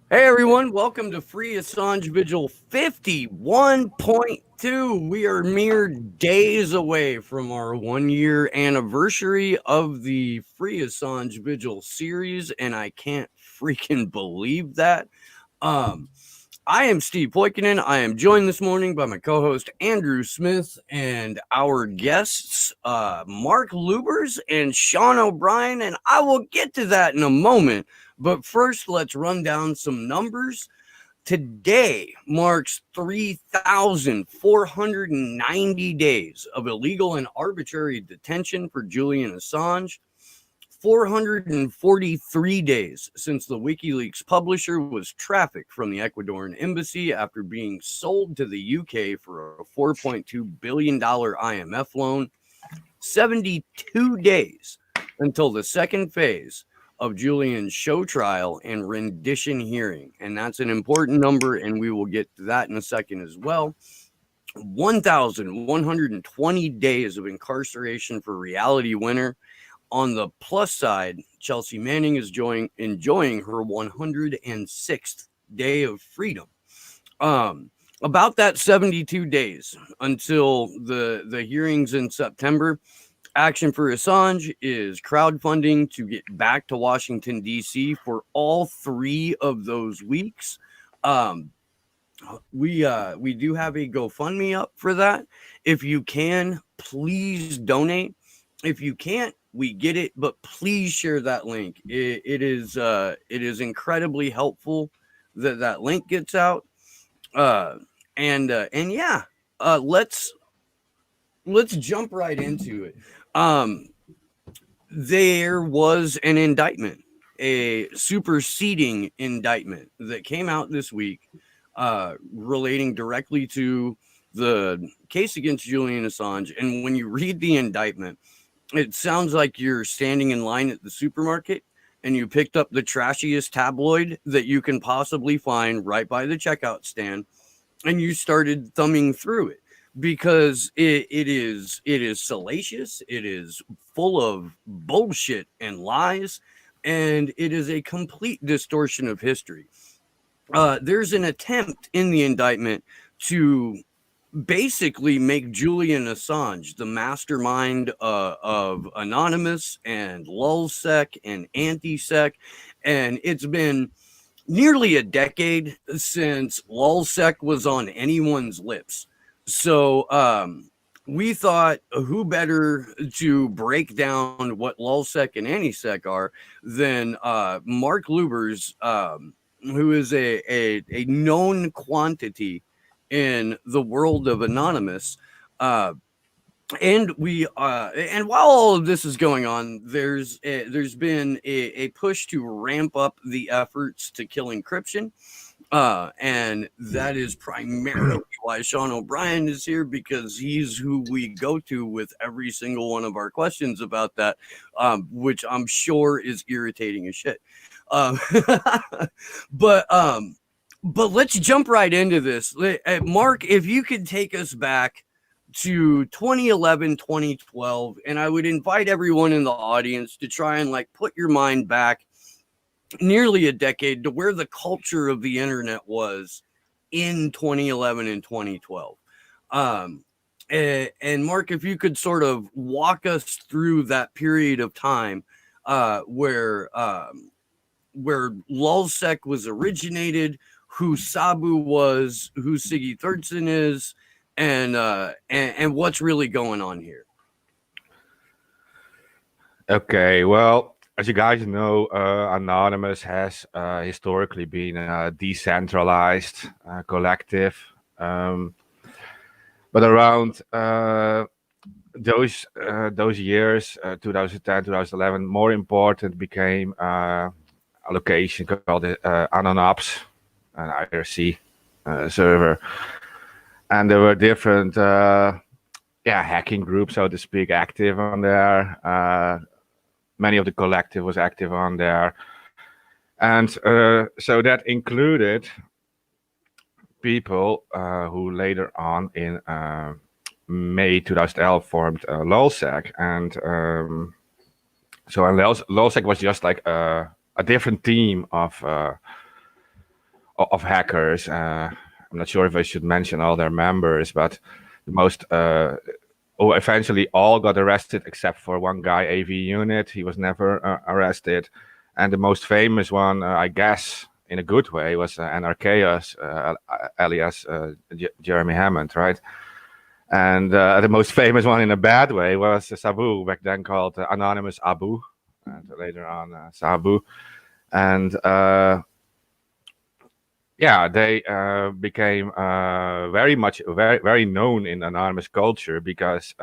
Hey everyone, welcome to Free Assange Vigil 51.2. We are mere days away from our 1 year anniversary of the Free Assange Vigil series, and I can't freaking believe that. Um, I am Steve Poikinen. I am joined this morning by my co-host Andrew Smith and our guests Mark Lubers and Sean O'Brien, and I will get to that in a moment. But first, let's run down some numbers. Today marks 3,490 days of illegal and arbitrary detention for Julian Assange. 443 days since the WikiLeaks publisher was trafficked from the Ecuadorian embassy after being sold to the UK for a $4.2 billion IMF loan. 72 days until the second phase of Julian's show trial and rendition hearing. And that's an important number, and we will get to that in a second as well. 1,120 days of incarceration for reality winner. On the plus side, Chelsea Manning is enjoying her 106th day of freedom. About that 72 days until the hearings in September, Action for Assange is crowdfunding to get back to Washington, D.C. for all 3 of those weeks. We do have a GoFundMe up for that. If you can, please donate. If you can't, we get it, but please share that link. It is incredibly helpful that link gets out. And yeah, let's jump right into it. There was an indictment, a superseding indictment that came out this week, relating directly to the case against Julian Assange. And when you read the indictment, it sounds like you're standing in line at the supermarket and you picked up the trashiest tabloid that you can possibly find right by the checkout stand, and you started thumbing through it because it is salacious, it is full of bullshit and lies, and it is a complete distortion of history. There's an attempt in the indictment to basically make Julian Assange the mastermind of Anonymous and LulzSec and AntiSec, and it's been nearly a decade since LulzSec was on anyone's lips. So we thought, who better to break down what LulzSec and AntiSec are than Mark Lubers, who is a known quantity in the world of Anonymous. And while all of this is going on, there's been a push to ramp up the efforts to kill encryption. And that is primarily why Sean O'Brien is here, because he's who we go to with every single one of our questions about that, which I'm sure is irritating as shit. Um, but let's jump right into this. Mark, if you could take us back to 2011, 2012, and I would invite everyone in the audience to try and put your mind back nearly a decade to where the culture of the internet was in 2011 and 2012. And Mark, if you could sort of walk us through that period of time, where LulzSec was originated, who Sabu was, who Siggy Thurson is, and what's really going on here. Okay, well, as you guys know, Anonymous has historically been a decentralized collective, but around those years, 2010, 2011, more important became a location called Anonops, an IRC server, and there were different hacking groups, so to speak, active on there. Many of the collective was active on there, and so that included people who later on in May 2012 formed LulzSec, and so LulzSec was just like a different team of of hackers. I'm not sure if I should mention all their members, but the most eventually all got arrested except for one guy, AV Unit. He was never arrested, and the most famous one, I guess, in a good way, was Anarchaeus, alias Jeremy Hammond, right? And the most famous one in a bad way was Sabu, back then called Anonymous Abu, and later on Sabu. And yeah, they became very known in anonymous culture because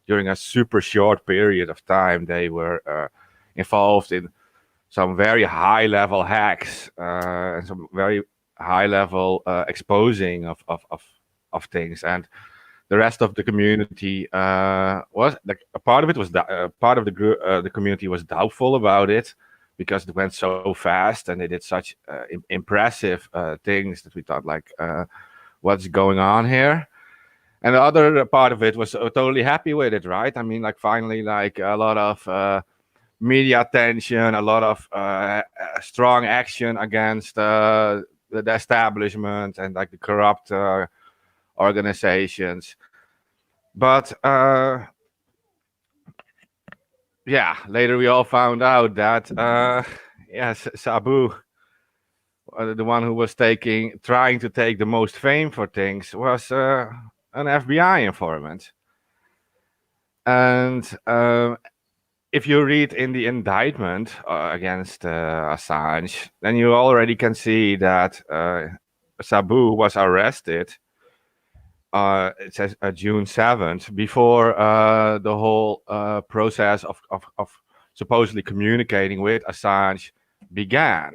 during a super short period of time, they were involved in some very high level hacks and some very high level exposing of things. And the rest of the community was like a part of it was part of the community was doubtful about it because it went so fast and they did such impressive things that we thought like, what's going on here? And the other part of it was totally happy with it, right? I mean, like finally, like a lot of media attention, a lot of strong action against the establishment and like the corrupt organizations. But yeah, later we all found out that yes, Sabu, the one who was trying to take the most fame for things, was an FBI informant. And if you read in the indictment against Assange, then you already can see that Sabu was arrested. It says June 7th, before the whole process of supposedly communicating with Assange began.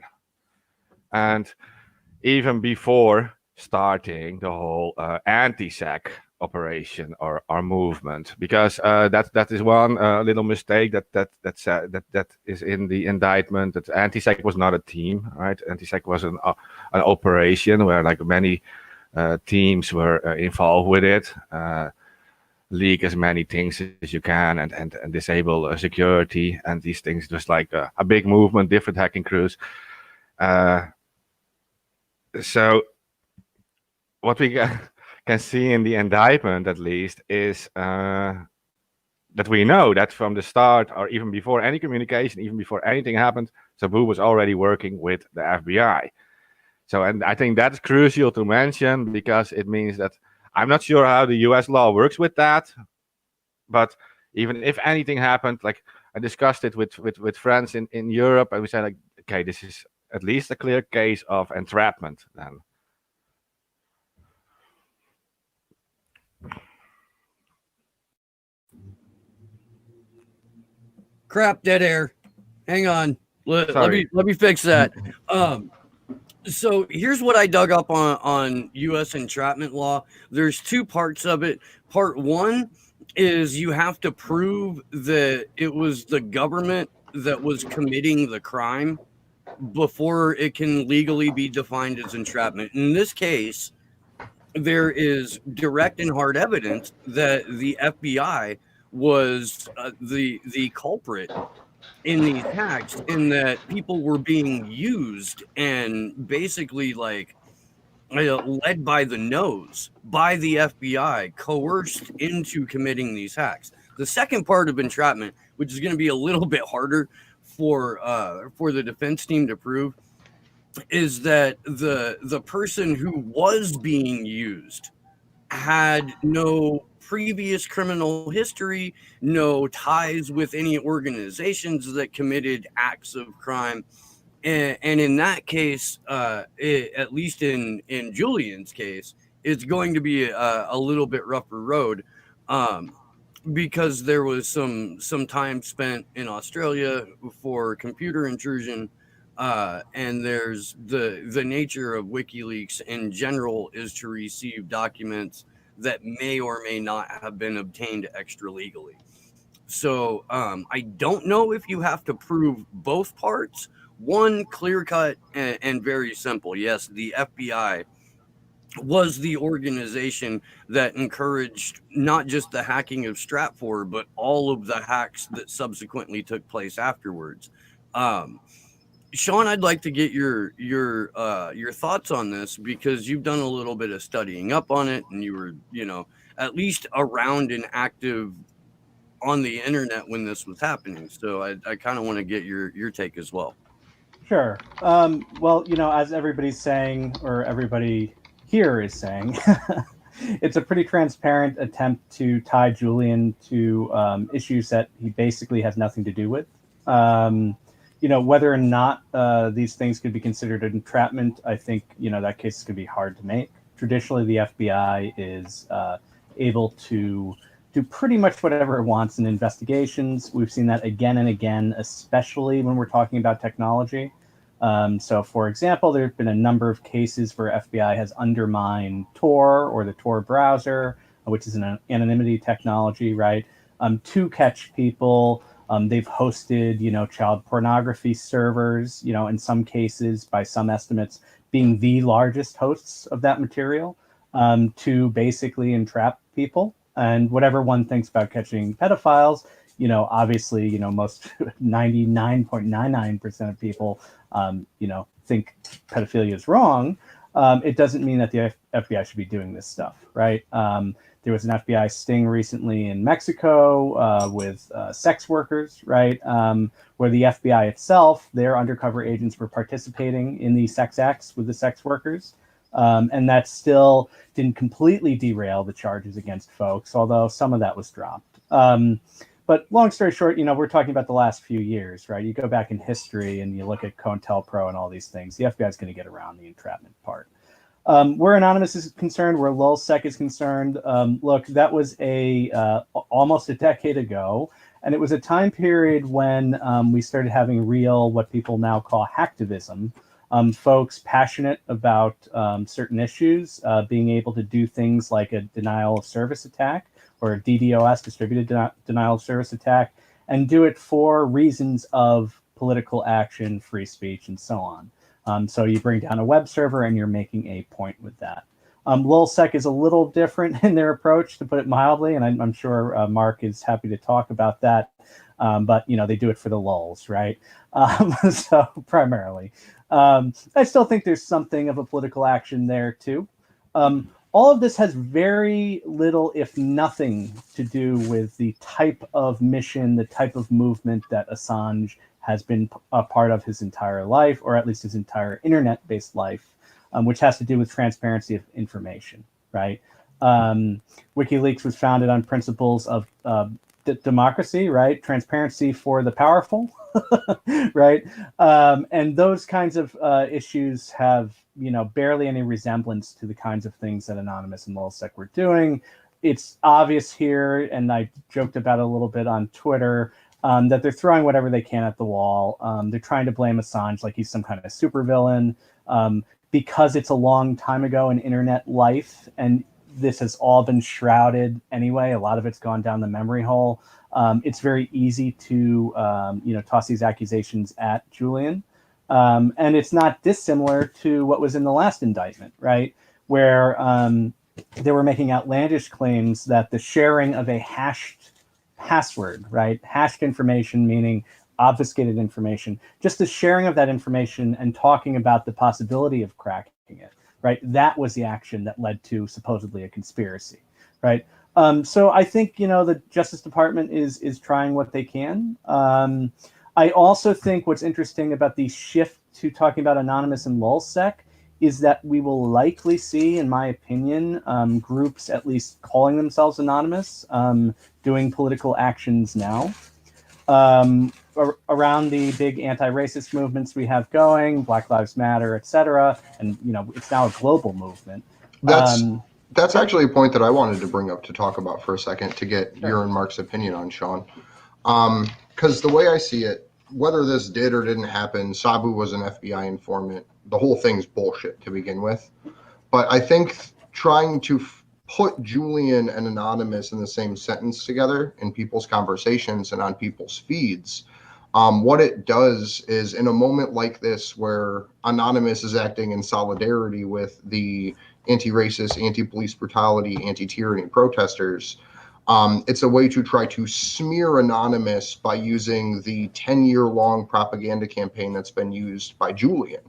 And even before starting the whole anti-sec operation or movement, because that is one little mistake that is in the indictment, that anti-sec was not a team, right? Anti-sec was an operation where like many teams were involved with it, leak as many things as you can and disable security and these things. Just like a big movement, different hacking crews. So what we can see in the indictment, at least, is that we know that from the start, or even before any communication, even before anything happened, Sabu was already working with the FBI. So, and I think that's crucial to mention because it means that I'm not sure how the US law works with that, but even if anything happened, like I discussed it with friends in Europe, and we said like, okay, this is at least a clear case of entrapment then. Crap, dead air. Hang on. Let me fix that. So here's what I dug up on U.S. entrapment law. There's two parts of it. Part one is you have to prove that it was the government that was committing the crime before it can legally be defined as entrapment. In this case, there is direct and hard evidence that the FBI was the culprit in these hacks, in that people were being used and basically like led by the nose by the FBI, coerced into committing these hacks. The second part of entrapment, which is going to be a little bit harder for the defense team to prove, is that the person who was being used had no previous criminal history, no ties with any organizations that committed acts of crime. And in that case, at least in Julian's case, it's going to be a little bit rougher road, because there was some time spent in Australia for computer intrusion, and there's the nature of WikiLeaks in general is to receive documents that may or may not have been obtained extra legally. So I don't know if you have to prove both parts. One, clear cut and very simple. Yes, the FBI was the organization that encouraged not just the hacking of Stratfor, but all of the hacks that subsequently took place afterwards. Sean, I'd like to get your thoughts on this, because you've done a little bit of studying up on it, and you were, at least around and active on the internet when this was happening. So I kind of want to get your take as well. Sure. Well, as everybody's saying, or everybody here is saying, it's a pretty transparent attempt to tie Julian to issues that he basically has nothing to do with. Whether or not these things could be considered entrapment, I think, that case is going to be hard to make. Traditionally, the FBI is able to do pretty much whatever it wants in investigations. We've seen that again and again, especially when we're talking about technology. So, for example, there have been a number of cases where FBI has undermined Tor or the Tor browser, which is an anonymity technology, right, to catch people. They've hosted, child pornography servers, in some cases, by some estimates, being the largest hosts of that material, to basically entrap people. And whatever one thinks about catching pedophiles, obviously, most 99.99% of people, think pedophilia is wrong. It doesn't mean that the FBI should be doing this stuff, right? There was an FBI sting recently in Mexico with sex workers, right? Where the FBI itself, their undercover agents were participating in the sex acts with the sex workers. And that still didn't completely derail the charges against folks, although some of that was dropped. But long story short, we're talking about the last few years, right? You go back in history and you look at COINTELPRO and all these things. The FBI is going to get around the entrapment part. Where Anonymous is concerned, where LulzSec is concerned, look, that was almost a decade ago. And it was a time period when we started having real, what people now call hacktivism. Folks passionate about certain issues, being able to do things like a denial of service attack or a DDoS, distributed denial of service attack, and do it for reasons of political action, free speech, and so on. So you bring down a web server and you're making a point with that. LulzSec is a little different in their approach, to put it mildly, and I'm sure Mark is happy to talk about that. But they do it for the lulz, right? So primarily. I still think there's something of a political action there too. All of this has very little, if nothing, to do with the type of mission, the type of movement that Assange has been a part of his entire life, or at least his entire internet-based life, which has to do with transparency of information, right? WikiLeaks was founded on principles of democracy, right? Transparency for the powerful, right? And those kinds of issues have, barely any resemblance to the kinds of things that Anonymous and LulzSec were doing. It's obvious here, and I joked about it a little bit on Twitter, that they're throwing whatever they can at the wall. They're trying to blame Assange like he's some kind of supervillain, because it's a long time ago in internet life, and this has all been shrouded anyway. A lot of it's gone down the memory hole. It's very easy to, toss these accusations at Julian. And it's not dissimilar to what was in the last indictment, right? Where they were making outlandish claims that the sharing of a hashed password, right? Hashed information, meaning obfuscated information, just the sharing of that information and talking about the possibility of cracking it, right? That was the action that led to supposedly a conspiracy, right? So I think, the Justice Department is trying what they can. I also think what's interesting about the shift to talking about Anonymous and LulzSec is that we will likely see, in my opinion, groups at least calling themselves Anonymous, doing political actions now. Around the big anti-racist movements we have going, Black Lives Matter, etc., and it's now a global movement. That's actually a point that I wanted to bring up to talk about for a second, to get your and Mark's opinion on, Sean. Because the way I see it, whether this did or didn't happen, Sabu was an FBI informant. The whole thing's bullshit to begin with. But I think trying to put Julian and Anonymous in the same sentence together in people's conversations and on people's feeds, what it does is, in a moment like this where Anonymous is acting in solidarity with the anti-racist, anti-police brutality, anti-tyranny protesters, It's a way to try to smear Anonymous by using the 10-year-long propaganda campaign that's been used by Julian,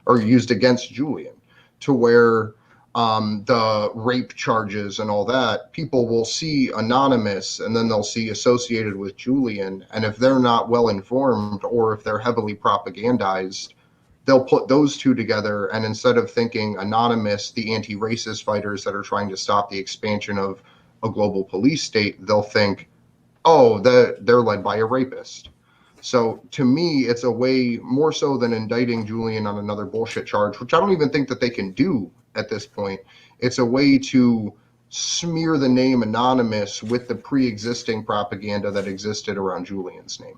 or used against Julian, to where the rape charges and all that, people will see Anonymous and then they'll see associated with Julian. And if they're not well informed, or if they're heavily propagandized, they'll put those two together. And instead of thinking Anonymous, the anti-racist fighters that are trying to stop the expansion of a global police state, they'll think, oh, they're led by a rapist. So to me, it's a way more so than indicting Julian on another bullshit charge, which I don't even think that they can do at this point. It's a way to smear the name Anonymous with the pre-existing propaganda that existed around Julian's name.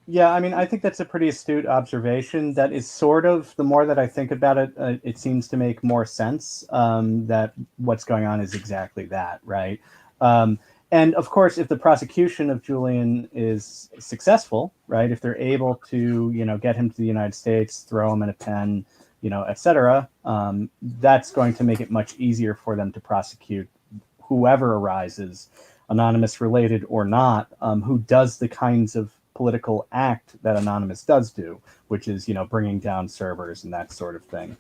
Yeah, I mean, I think that's a pretty astute observation. That is sort of, the more that I think about it, it seems to make more sense that what's going on is exactly that, right? And of course, if the prosecution of Julian is successful, right, if they're able to, get him to the United States, throw him in a pen, et cetera, that's going to make it much easier for them to prosecute whoever arises, Anonymous related or not, who does the kinds of political act that Anonymous does do, which is, bringing down servers and that sort of thing.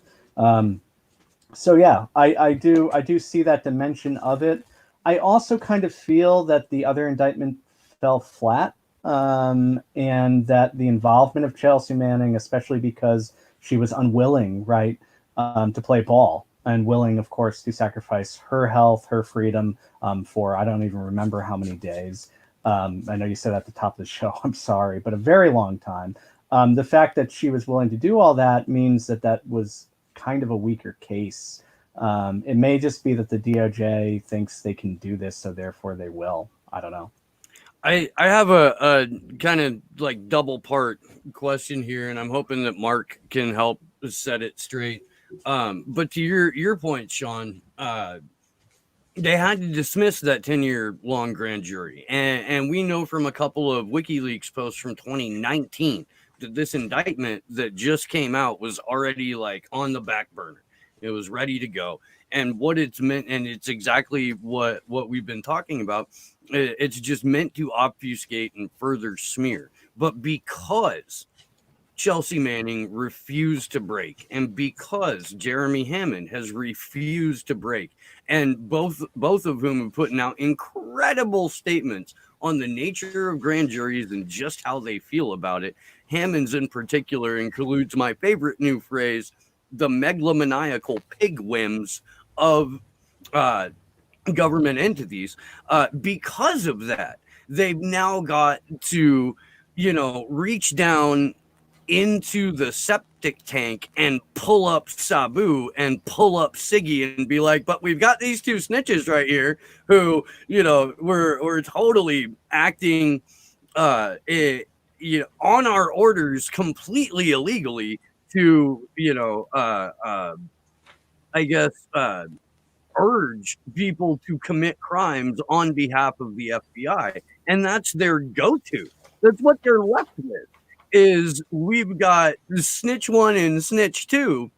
So yeah, I do see that dimension of it. I also kind of feel that the other indictment fell flat, and that the involvement of Chelsea Manning, especially because she was unwilling, right, to play ball, and willing, of course, to sacrifice her health, her freedom, for I don't even remember how many days. I know you said at the top of the show, I'm sorry, but a very long time. The fact that she was willing to do all that means that that was kind of a weaker case. It may just be that the DOJ thinks they can do this, so therefore they will. I don't know. I have a kind of like double part question here, and I'm hoping that Mark can help set it straight. But to your point, Sean, they had to dismiss that 10-year long grand jury. And we know from a couple of WikiLeaks posts from 2019 that this indictment that just came out was already like on the back burner. It was ready to go. And what it's meant, and it's exactly what we've been talking about, it's just meant to obfuscate and further smear. But because Chelsea Manning refused to break, and because Jeremy Hammond has refused to break, and both of whom have put out incredible statements on the nature of grand juries and just how they feel about it. Hammond's in particular includes my favorite new phrase, the megalomaniacal pig whims of government entities. Because of that, they've now got to, reach down into the septic tank and pull up Sabu and pull up Siggy and be like, but we've got these two snitches right here who, we're totally acting on our orders completely illegally to, urge people to commit crimes on behalf of the FBI. And that's their go-to. That's what they're left with. Is we've got snitch 1 and snitch 2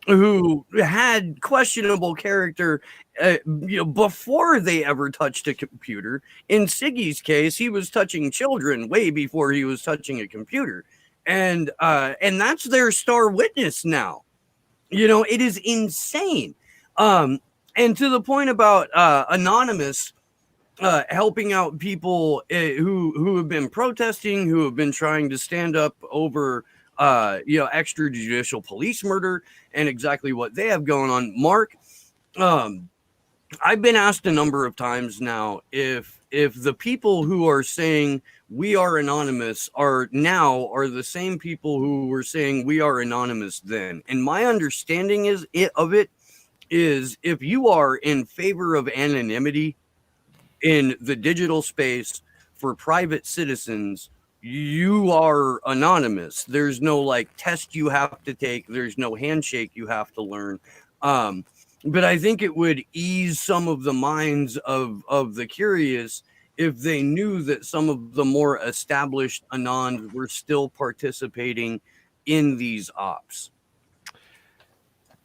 who had questionable character before they ever touched a computer. In Siggy's case, he was touching children way before he was touching a computer. And that's their star witness now. It is insane. And to the point about Anonymous helping out people who have been protesting, who have been trying to stand up over, extrajudicial police murder and exactly what they have going on. Mark, I've been asked a number of times now if the people who are saying we are anonymous are the same people who were saying we are anonymous then. And my understanding is if you are in favor of anonymity in the digital space for private citizens, you are anonymous. There's no test you have to take. There's no handshake you have to learn. But I think it would ease some of the minds of the curious if they knew that some of the more established Anons were still participating in these ops.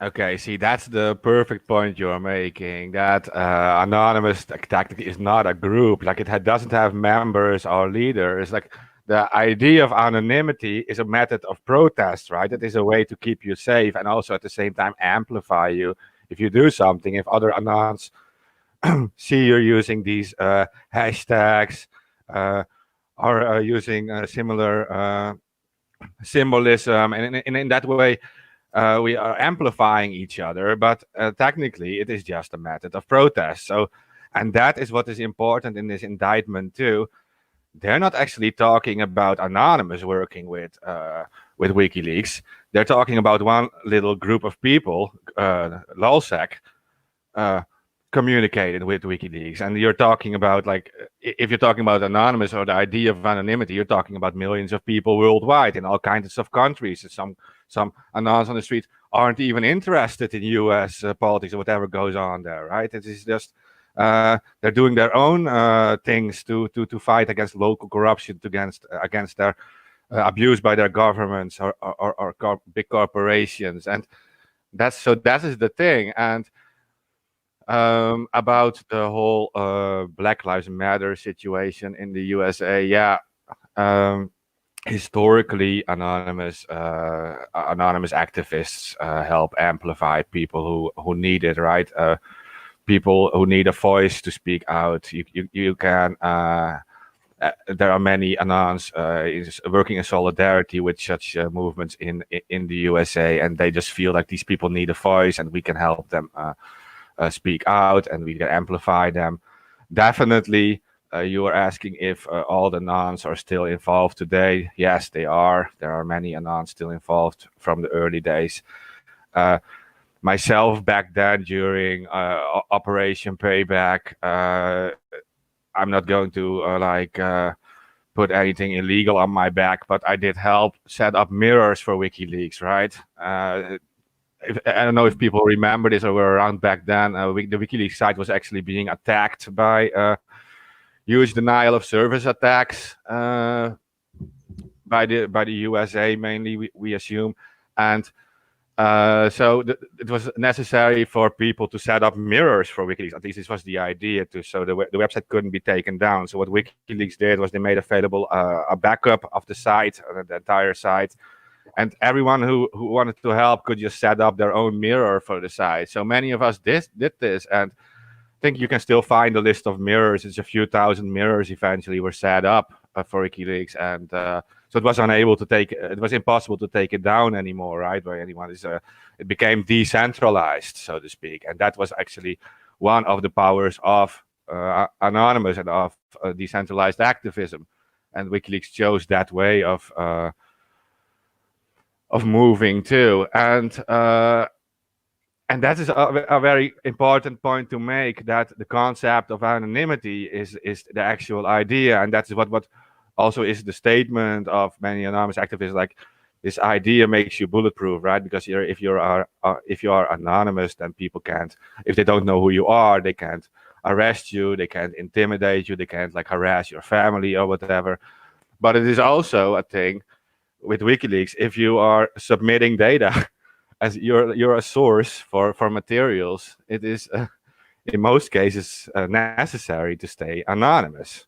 Okay, see, that's the perfect point you're making. That anonymous tactic is not a group. Like it doesn't have members or leaders. Like the idea of anonymity is a method of protest, right? It is a way to keep you safe and also at the same time amplify you if you do something. If other anons see you're using these hashtags or using similar symbolism, and in that way we are amplifying each other, but technically it is just a method of protest. So, and that is what is important in this indictment too. They're not actually talking about Anonymous working with WikiLeaks. They're talking about one little group of people, LulzSec, communicated with WikiLeaks. And you're talking about, like, if you're talking about Anonymous or the idea of anonymity, you're talking about millions of people worldwide in all kinds of countries. Some anons on the street aren't even interested in U.S. Politics or whatever goes on there, right? It is just they're doing their own things to fight against local corruption, against their abuse by their governments or big corporations, and that is the thing. And about the whole Black Lives Matter situation in the USA, yeah. Historically, anonymous activists help amplify people who need it, right? People who need a voice to speak out. You can. There are many anons working in solidarity with such movements in the USA, and they just feel like these people need a voice, and we can help them speak out, and we can amplify them. Definitely. You were asking if all the anons are still involved today. Yes, they are. There are many anons still involved from the early days. Myself back then during Operation Payback, I'm not going to put anything illegal on my back, but I did help set up mirrors for WikiLeaks, right? I don't know if people remember this or were around back then. The WikiLeaks site was actually being attacked by huge denial of service attacks by the USA mainly, we assume, and so it was necessary for people to set up mirrors for WikiLeaks. At least this was the idea, so the website couldn't be taken down. So what WikiLeaks did was they made available a backup of the site, the entire site, and everyone who wanted to help could just set up their own mirror for the site. So many of us did this, and I think you can still find a list of mirrors. It's a few thousand mirrors eventually were set up for WikiLeaks, and so it was it was impossible to take it down anymore, right? By anyone. It became decentralized, so to speak, and that was actually one of the powers of Anonymous and of decentralized activism. And WikiLeaks chose that way of moving too, and that is a very important point to make, that the concept of anonymity is the actual idea. And that's what also is the statement of many anonymous activists. Like, this idea makes you bulletproof, right? Because if you are anonymous, then people can't, if they don't know who you are, they can't arrest you, they can't intimidate you, they can't harass your family or whatever. But it is also a thing with WikiLeaks, if you are submitting data as you're a source for materials, it is in most cases necessary to stay anonymous.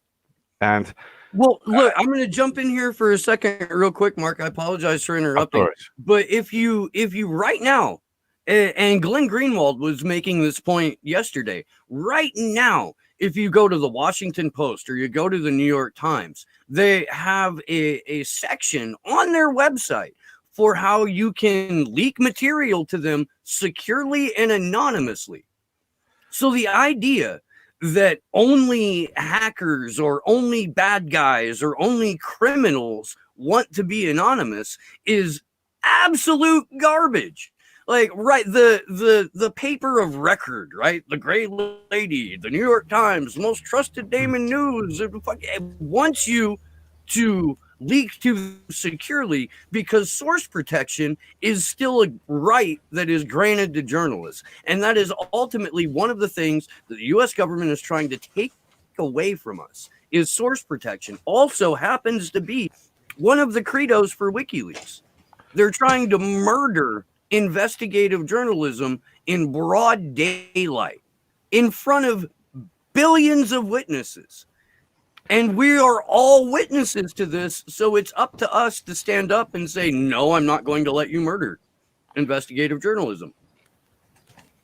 And well, look, I'm going to jump in here for a second real quick, Mark. I apologize for interrupting, but if you right now, and Glenn Greenwald was making this point yesterday, right now, if you go to the Washington Post or you go to the New York Times, they have a section on their website for how you can leak material to them securely and anonymously. So the idea that only hackers or only bad guys or only criminals want to be anonymous is absolute garbage. Like, right, the paper of record, right? The Gray Lady, the New York Times, most trusted name in news, wants you to leak to securely, because source protection is still a right that is granted to journalists. And that is ultimately one of the things that the US government is trying to take away from us, is source protection. Also happens to be one of the credos for WikiLeaks. They're trying to murder investigative journalism in broad daylight in front of billions of witnesses. And we are all witnesses to this, so it's up to us to stand up and say, no, I'm not going to let you murder investigative journalism.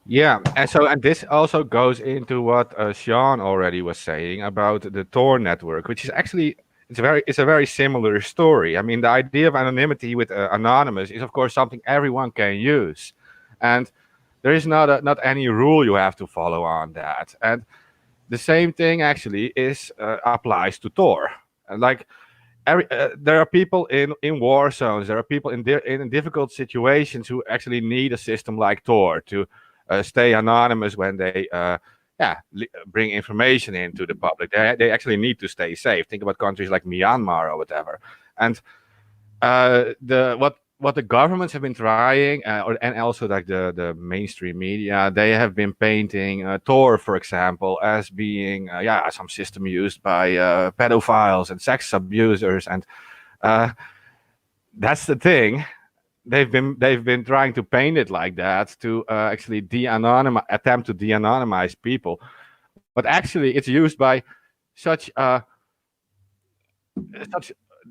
Yeah, and this also goes into what Sean already was saying about the Tor network, which is actually it's a very similar story. I mean, the idea of anonymity with anonymous is of course something everyone can use, and there is not any rule you have to follow on that. And the same thing actually applies to Tor. Like there are people in war zones. There are people in difficult situations who actually need a system like Tor to stay anonymous when they bring information into the public. They actually need to stay safe. Think about countries like Myanmar or whatever. And what the governments have been trying, and also like the mainstream media, they have been painting Tor, for example, as being some system used by pedophiles and sex abusers, and that's the thing. They've been trying to paint it like that to actually attempt to de-anonymize people, but actually it's used by such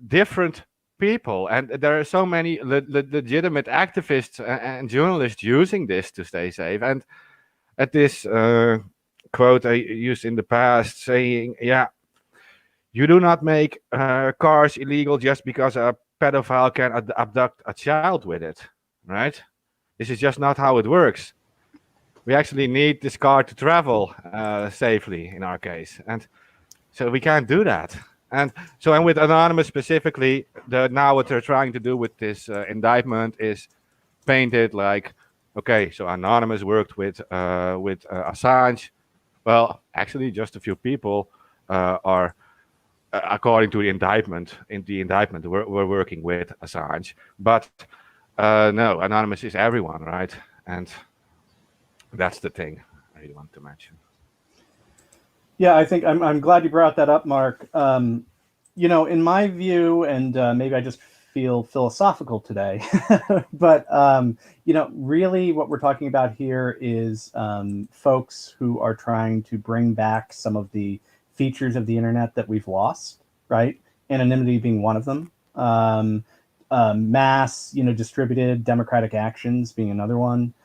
different people, and there are so many legitimate activists and journalists using this to stay safe. And at this quote I used in the past, saying, you do not make cars illegal just because a pedophile can abduct a child with it, right? This is just not how it works. We actually need this car to travel safely in our case, and so we can't do that. And with Anonymous specifically, now what they're trying to do with this indictment is paint it like, okay, so Anonymous worked with Assange. Well, actually, just a few people are, according to the indictment, we're working with Assange. But no, Anonymous is everyone, right? And that's the thing I really want to mention. Yeah, I think I'm glad you brought that up, Mark. In my view, and maybe I just feel philosophical today, but really what we're talking about here is folks who are trying to bring back some of the features of the internet that we've lost, right? Anonymity being one of them. Mass, distributed democratic actions being another one.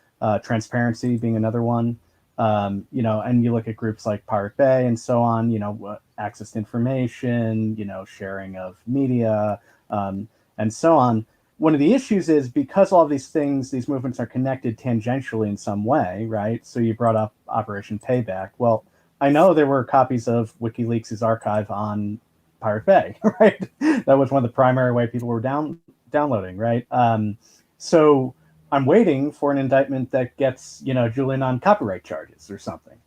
Transparency being another one. And you look at groups like Pirate Bay and so on, access to information, sharing of media, and so on. One of the issues is because all of these things, these movements are connected tangentially in some way, right? So you brought up Operation Payback. Well, I know there were copies of WikiLeaks' archive on Pirate Bay, right? That was one of the primary way people were downloading, right? So I'm waiting for an indictment that gets, Julian on copyright charges or something.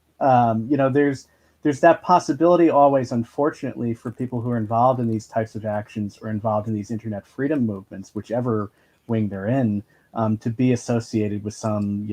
There's that possibility always, unfortunately, for people who are involved in these types of actions or involved in these internet freedom movements, whichever wing they're in, to be associated with some,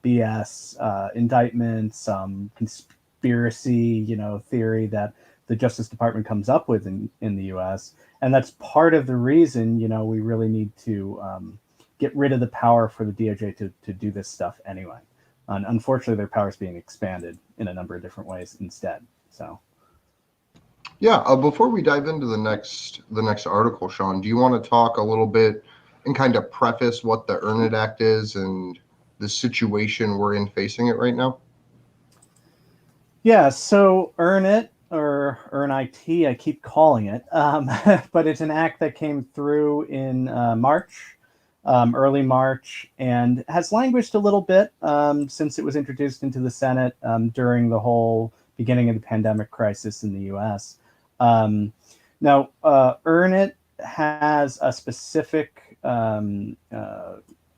BS indictment, some conspiracy, theory that the Justice Department comes up with in the U.S. And that's part of the reason, we really need to get rid of the power for the DOJ to do this stuff anyway. And unfortunately, their power is being expanded in a number of different ways instead. So, yeah. Before we dive into the next article, Sean, do you want to talk a little bit and kind of preface what the Earn It Act is and the situation we're in facing it right now? Yeah. So Earn It, or Earn IT, I keep calling it, but it's an act that came through in March. Early March, and has languished a little bit since it was introduced into the Senate during the whole beginning of the pandemic crisis in the U.S. Now, Earn It has a specific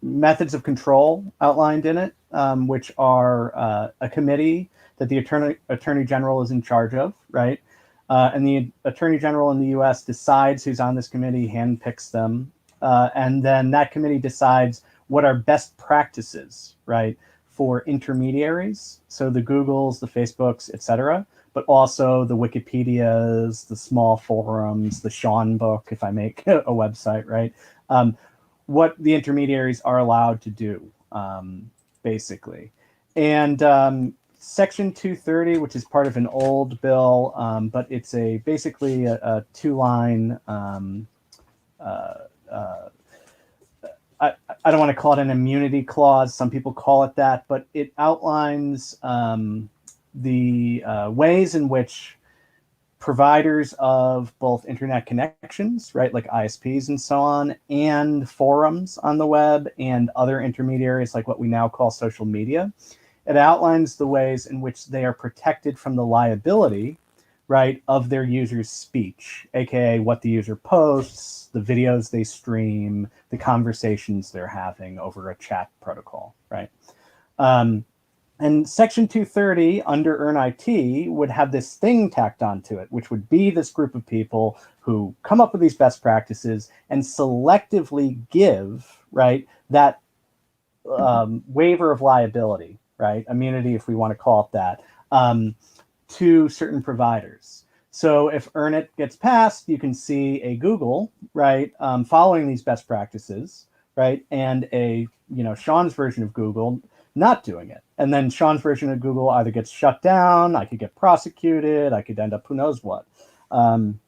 methods of control outlined in it, which are a committee that the Attorney General is in charge of, right? And the Attorney General in the U.S. decides who's on this committee, handpicks them. And then that committee decides what are best practices, right, for intermediaries. So the Googles, the Facebooks, etc., but also the Wikipedias, the small forums, the Sean book, if I make a website, right? what the intermediaries are allowed to do, basically. And Section 230, which is part of an old bill, but it's basically a two-line. I don't want to call it an immunity clause. Some people call it that, but it outlines the ways in which providers of both internet connections, right, like ISPs and so on, and forums on the web and other intermediaries like what we now call social media. It outlines the ways in which they are protected from the liability, right, of their user's speech, aka what the user posts, the videos they stream, the conversations they're having over a chat protocol, right? And Section 230 under EarnIT would have this thing tacked onto it, which would be this group of people who come up with these best practices and selectively give, right, that waiver of liability, right, immunity, if we want to call it that, to certain providers. So if EarnIT gets passed, you can see a Google, right, following these best practices, right, and a, Sean's version of Google not doing it. And then Sean's version of Google either gets shut down, I could get prosecuted, I could end up who knows what. And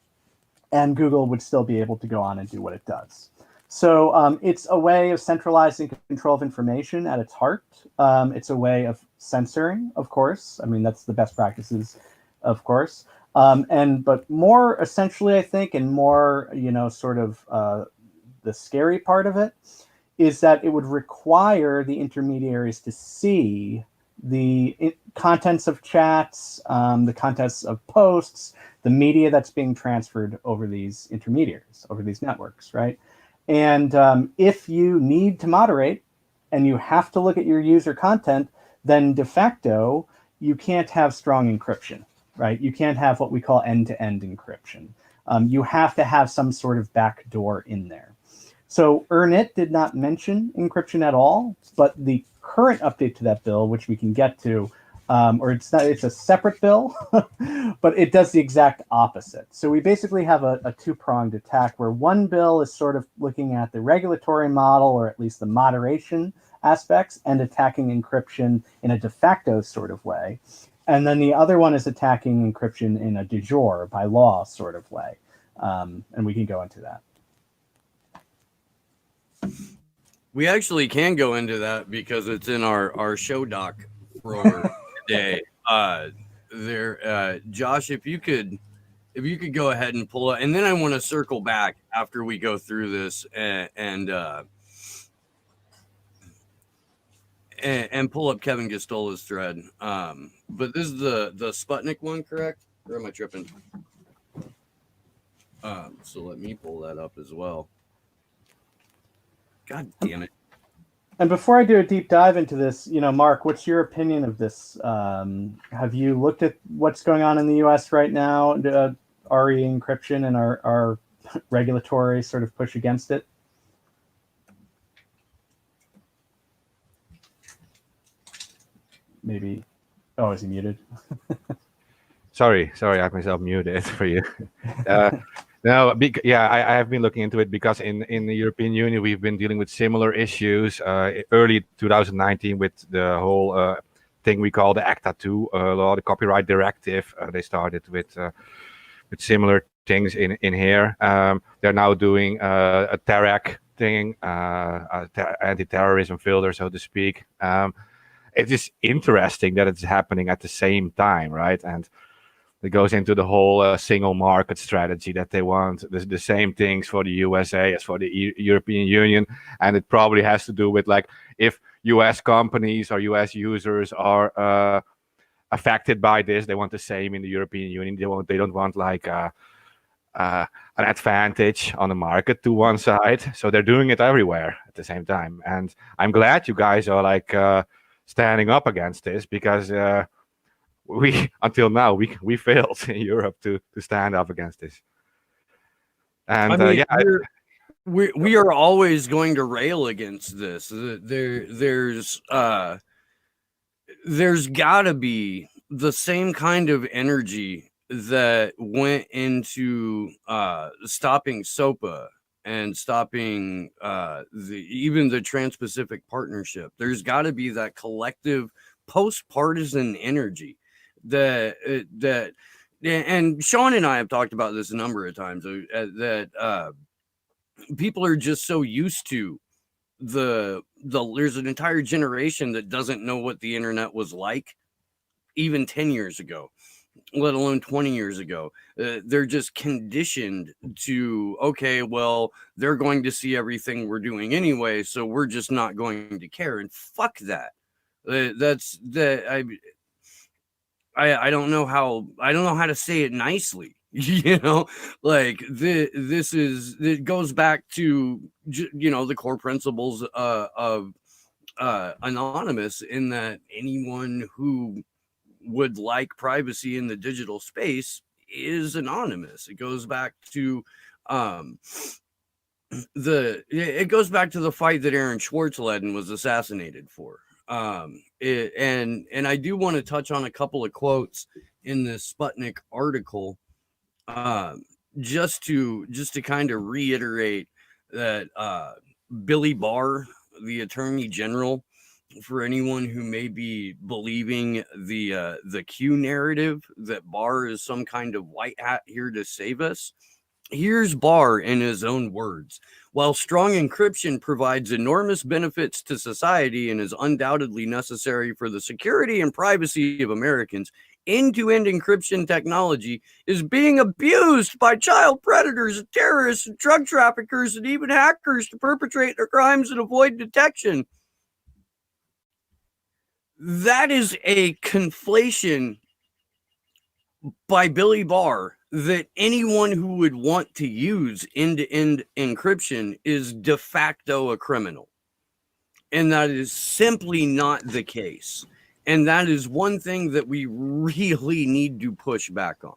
Google would still be able to go on and do what it does. So it's a way of centralizing control of information at its heart. It's a way of censoring, of course. I mean, that's the best practices, of course. But more essentially, I think, and more, sort of the scary part of it, is that it would require the intermediaries to see the contents of chats, the contents of posts, the media that's being transferred over these intermediaries, over these networks, right? And if you need to moderate and you have to look at your user content, then de facto, you can't have strong encryption, right? You can't have what we call end-to-end encryption. You have to have some sort of backdoor in there. So EarnIT did not mention encryption at all, but the current update to that bill, which we can get to, it's a separate bill, but it does the exact opposite. So we basically have a two-pronged attack where one bill is sort of looking at the regulatory model, or at least the moderation aspects, and attacking encryption in a de facto sort of way. And then the other one is attacking encryption in a de jure, by law sort of way. And we can go into that. We actually can go into that because it's in our show doc for today. Josh, if you could go ahead and pull it, and then I want to circle back after we go through this and pull up Kevin Gastola's thread. But this is the Sputnik one, correct? Or am I tripping? So let me pull that up as well. God damn it. And before I do a deep dive into this, Mark, what's your opinion of this? Have you looked at what's going on in the US right now, RE encryption and our regulatory sort of push against it? Maybe. Oh, is he muted? Sorry, I have myself muted for you. No, I have been looking into it because in the European Union, we've been dealing with similar issues early 2019 with the whole thing we call the ACTA 2 law, the copyright directive. They started with similar things in here. They're now doing a TERAC thing, anti-terrorism filter, so to speak. It is interesting that it's happening at the same time, right? And it goes into the whole single market strategy that they want the same things for the USA as for the European Union. And it probably has to do with, like, if US companies or US users are affected by this, they want the same in the European Union. They don't want like an advantage on the market to one side. So they're doing it everywhere at the same time. And I'm glad you guys are like standing up against this, because until now we failed in Europe to stand up against this. And we are always going to rail against this. There's got to be the same kind of energy that went into stopping SOPA and stopping even the Trans-Pacific Partnership. There's got to be that collective post-partisan energy that and Sean and I have talked about this a number of times, that people are just so used to there's an entire generation that doesn't know what the internet was like even 10 years ago, let alone 20 years ago. They're just conditioned to, okay, well, they're going to see everything we're doing anyway, so we're just not going to care. And fuck that. I don't know how to say it nicely. Like it goes back to the core principles of Anonymous, in that anyone who would like privacy in the digital space is anonymous. It goes back to the fight that Aaron Schwartz led and was assassinated for. And I do want to touch on a couple of quotes in this Sputnik article, just to kind of reiterate that Billy Barr, the Attorney General, for anyone who may be believing the Q narrative that Barr is some kind of white hat here to save us, here's Barr in his own words. While strong encryption provides enormous benefits to society and is undoubtedly necessary for the security and privacy of Americans, end-to-end encryption technology is being abused by child predators, terrorists, and drug traffickers, and even hackers to perpetrate their crimes and avoid detection. That is a conflation by Billy Barr that anyone who would want to use end-to-end encryption is de facto a criminal. And that is simply not the case. And that is one thing that we really need to push back on.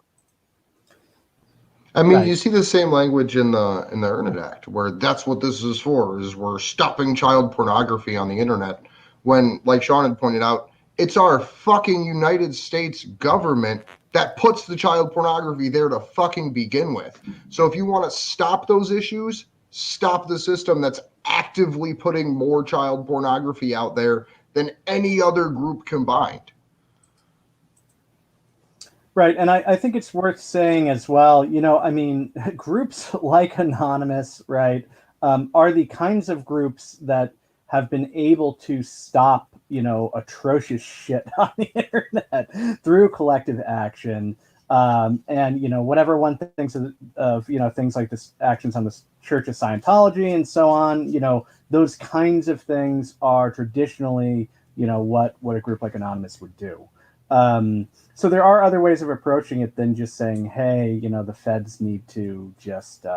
I mean, Right. You see the same language in the Internet Act, where that's what this is for, is we're stopping child pornography on the internet. When, like Sean had pointed out, it's our fucking United States government that puts the child pornography there to fucking begin with. So if you want to stop those issues, stop the system that's actively putting more child pornography out there than any other group combined. Right. And I think it's worth saying as well, groups like Anonymous, right, are the kinds of groups that have been able to stop, atrocious shit on the internet through collective action. And, whatever one thinks of things like this, actions on the Church of Scientology and so on, those kinds of things are traditionally, what a group like Anonymous would do. So there are other ways of approaching it than just saying, hey, the feds need to just,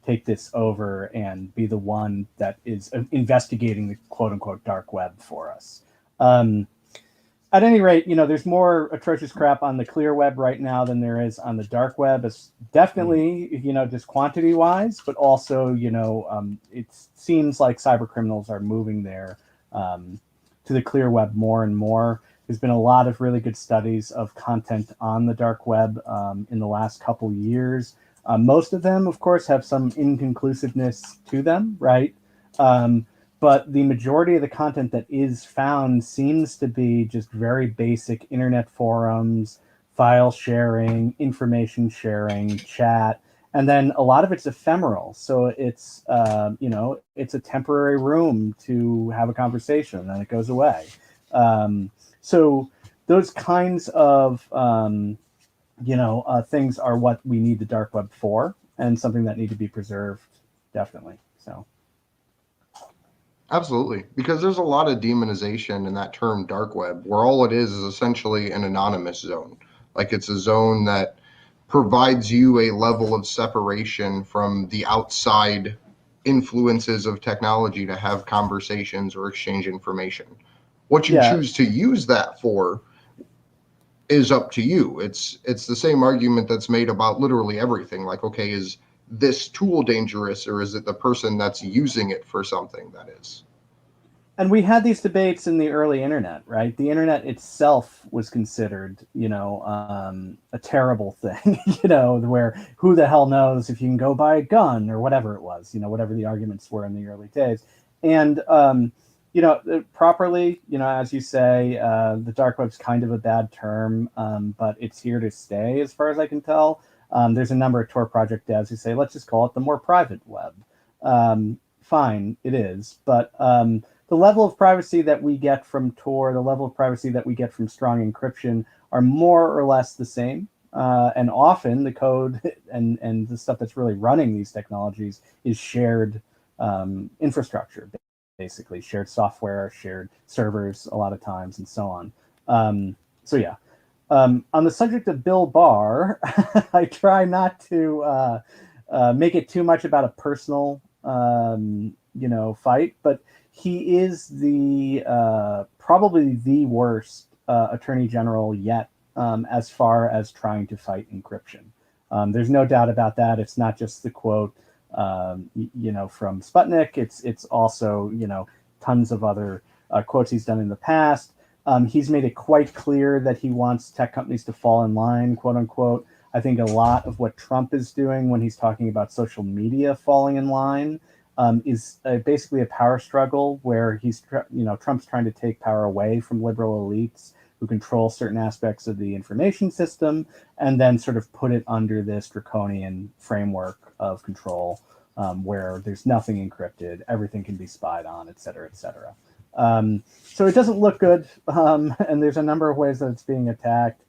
take this over and be the one that is investigating the quote unquote dark web for us. At any rate, there's more atrocious crap on the clear web right now than there is on the dark web. It's definitely, just quantity wise, but also, it seems like cyber criminals are moving there to the clear web more and more. There's been a lot of really good studies of content on the dark web in the last couple years. Most of them, of course, have some inconclusiveness to them, right? But the majority of the content that is found seems to be just very basic internet forums, file sharing, information sharing, chat, and then a lot of it's ephemeral. So it's, it's a temporary room to have a conversation, and then it goes away. So those kinds of, things are what we need the dark web for, and something that need to be preserved, definitely. So. Absolutely, because there's a lot of demonization in that term dark web, where all it is essentially an anonymous zone. Like, it's a zone that provides you a level of separation from the outside influences of technology to have conversations or exchange information. What you choose to use that for is up to you. It's the same argument that's made about literally everything. Like, okay, is this tool dangerous, or is it the person that's using it for something that is? And we had these debates in the early internet, right? The internet itself was considered, a terrible thing, where who the hell knows if you can go buy a gun or whatever it was, whatever the arguments were in the early days. And, properly, as you say, the dark web's kind of a bad term, but it's here to stay as far as I can tell. There's a number of Tor project devs who say, let's just call it the more private web. Fine, it is. But the level of privacy that we get from Tor, the level of privacy that we get from strong encryption are more or less the same. And often the code and the stuff that's really running these technologies is shared infrastructure, basically shared software, shared servers a lot of times, and so on. On the subject of Bill Barr, I try not to make it too much about a personal, fight, but he is probably the worst attorney general yet as far as trying to fight encryption. There's no doubt about that. It's not just the quote, from Sputnik. It's also, tons of other quotes he's done in the past. He's made it quite clear that he wants tech companies to fall in line, quote unquote. I think a lot of what Trump is doing when he's talking about social media falling in line is basically a power struggle where Trump's trying to take power away from liberal elites who control certain aspects of the information system and then sort of put it under this draconian framework of control where there's nothing encrypted, everything can be spied on, et cetera, et cetera. So it doesn't look good, and there's a number of ways that it's being attacked.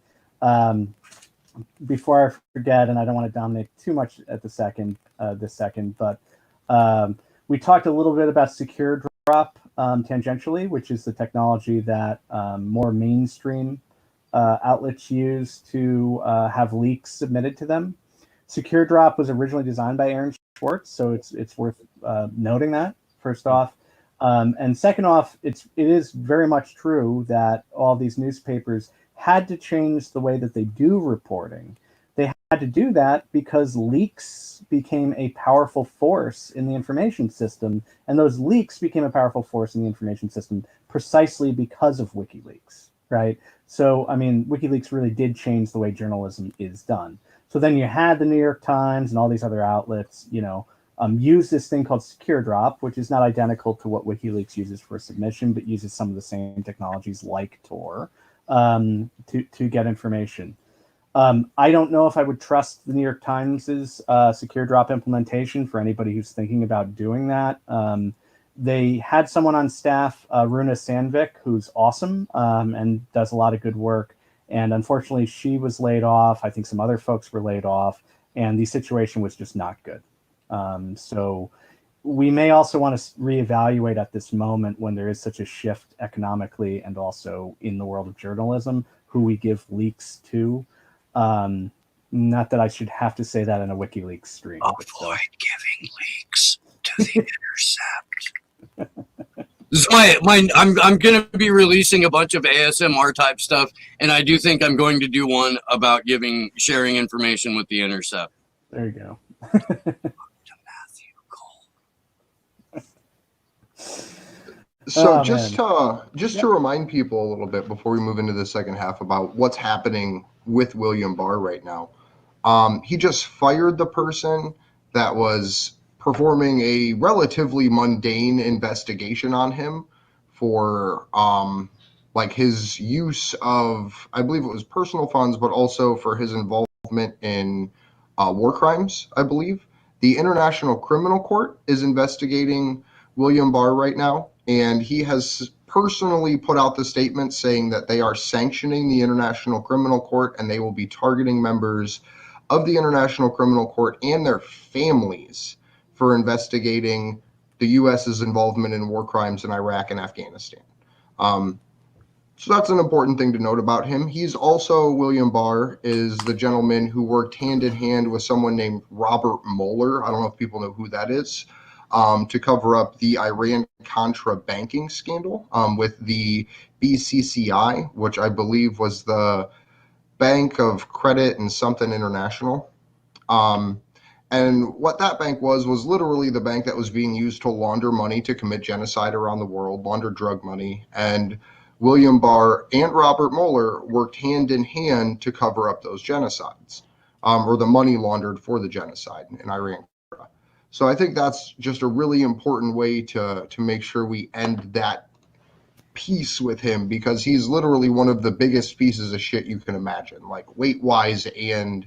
Before I forget, and I don't want to dominate too much at this second, but we talked a little bit about secure drop tangentially, which is the technology that more mainstream outlets use to have leaks submitted to them. Secure drop was originally designed by Aaron Schwartz, so it's worth noting that first off. And second off, it is very much true that all these newspapers had to change the way that they do reporting. They had to do that because leaks became a powerful force in the information system, and those leaks became a powerful force in the information system precisely because of WikiLeaks, right? So, I mean, WikiLeaks really did change the way journalism is done. So then you had the New York Times and all these other outlets, use this thing called secure drop, which is not identical to what WikiLeaks uses for submission, but uses some of the same technologies like Tor to get information. I don't know if I would trust the New York Times's secure drop implementation for anybody who's thinking about doing that. They had someone on staff, Runa Sandvik, who's awesome and does a lot of good work. And unfortunately, she was laid off. I think some other folks were laid off, and the situation was just not good. So we may also want to reevaluate at this moment when there is such a shift economically and also in the world of journalism, who we give leaks to. Not that I should have to say that in a WikiLeaks stream. Avoid giving leaks to the Intercept. This is I'm going to be releasing a bunch of ASMR type stuff, and I do think I'm going to do one about sharing information with the Intercept. There you go. So just to remind people a little bit before we move into the second half about what's happening with William Barr right now. He just fired the person that was performing a relatively mundane investigation on him for like his use of, I believe it was personal funds, but also for his involvement in war crimes, I believe. The International Criminal Court is investigating William Barr right now, and he has personally put out the statement saying that they are sanctioning the International Criminal Court and they will be targeting members of the International Criminal Court and their families for investigating the U.S.'s involvement in war crimes in Iraq and Afghanistan. So that's an important thing to note about him. He's also, William Barr is the gentleman who worked hand in hand with someone named Robert Mueller. I don't know if people know who that is. To cover up the Iran-Contra banking scandal with the BCCI, which I believe was the Bank of Credit and something International. And what that bank was literally the bank that was being used to launder money to commit genocide around the world, launder drug money. And William Barr and Robert Mueller worked hand in hand to cover up those genocides, or the money laundered for the genocide in Iran. So I think that's just a really important way to make sure we end that piece with him, because he's literally one of the biggest pieces of shit you can imagine, like weight-wise and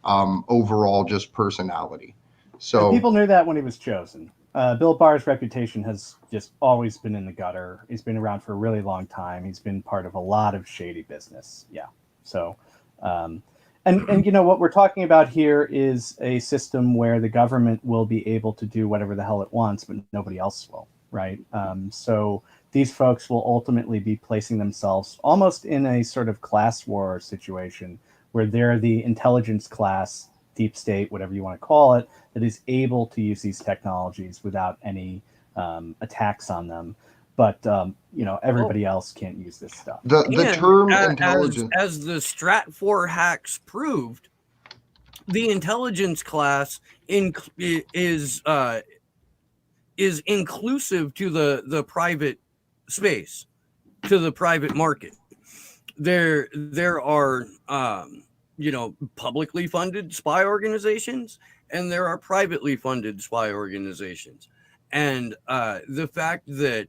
overall just personality. So and people knew that when he was chosen. Bill Barr's reputation has just always been in the gutter. He's been around for a really long time. He's been part of a lot of shady business. Yeah. So, and you know what we're talking about here is a system where the government will be able to do whatever the hell it wants, but nobody else will, right? So these folks will ultimately be placing themselves almost in a sort of class war situation where they're the intelligence class, deep state, whatever you want to call it, that is able to use these technologies without any attacks on them. But you know, everybody else can't use this stuff. The term intelligence, as the Stratfor hacks proved, the intelligence class is inclusive to the private space, to the private market. There are you know, publicly funded spy organizations, and there are privately funded spy organizations. And the fact that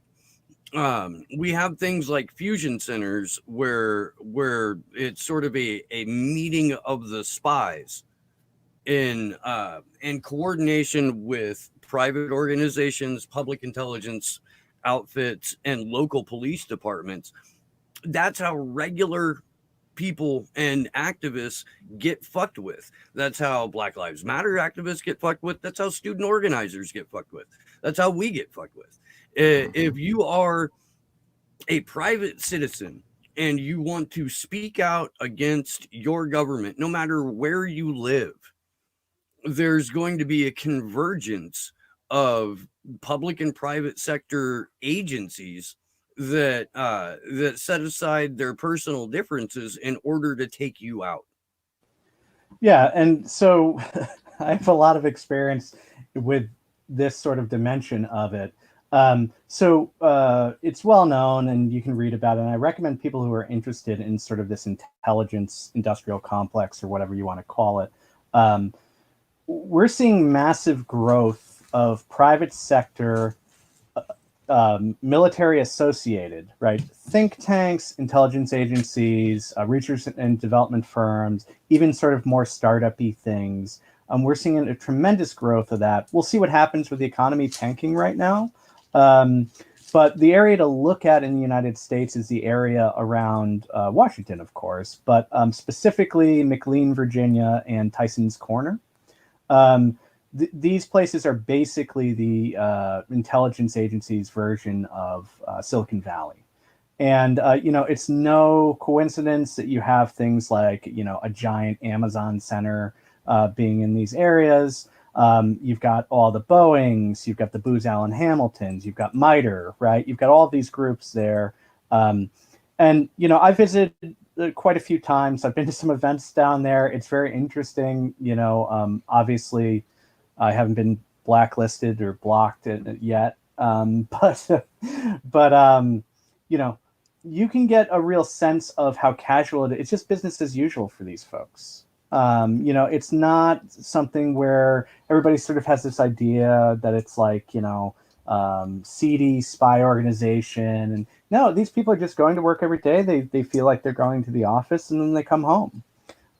we have things like fusion centers where it's sort of a meeting of the spies in coordination with private organizations, public intelligence outfits, and local police departments. That's how regular people and activists get fucked with. That's how Black Lives Matter activists get fucked with. That's how student organizers get fucked with. That's how we get fucked with. If you are a private citizen and you want to speak out against your government, no matter where you live, there's going to be a convergence of public and private sector agencies that set aside their personal differences in order to take you out. Yeah, and so I have a lot of experience with this sort of dimension of it. So it's well known, and you can read about it. And I recommend people who are interested in sort of this intelligence industrial complex, or whatever you want to call it. We're seeing massive growth of private sector military associated, right? Think tanks, intelligence agencies, research and development firms, even sort of more startup-y things. We're seeing a tremendous growth of that. We'll see what happens with the economy tanking right now. But the area to look at in the United States is the area around Washington, of course, but specifically McLean, Virginia, and Tyson's Corner. These places are basically the intelligence agency's version of Silicon Valley. And, you know, it's no coincidence that you have things like, you know, a giant Amazon center being in these areas. You've got all the Boeings, you've got the Booz Allen Hamiltons, you've got MITRE, right? You've got all these groups there. And, you know, I visited quite a few times. I've been to some events down there. It's very interesting. You know, obviously, I haven't been blacklisted or blocked yet, but you know, you can get a real sense of how casual it is. It's just business as usual for these folks. You know, it's not something where everybody sort of has this idea that it's like, you know, seedy spy organization. And no, these people are just going to work every day. They feel like they're going to the office, and then they come home.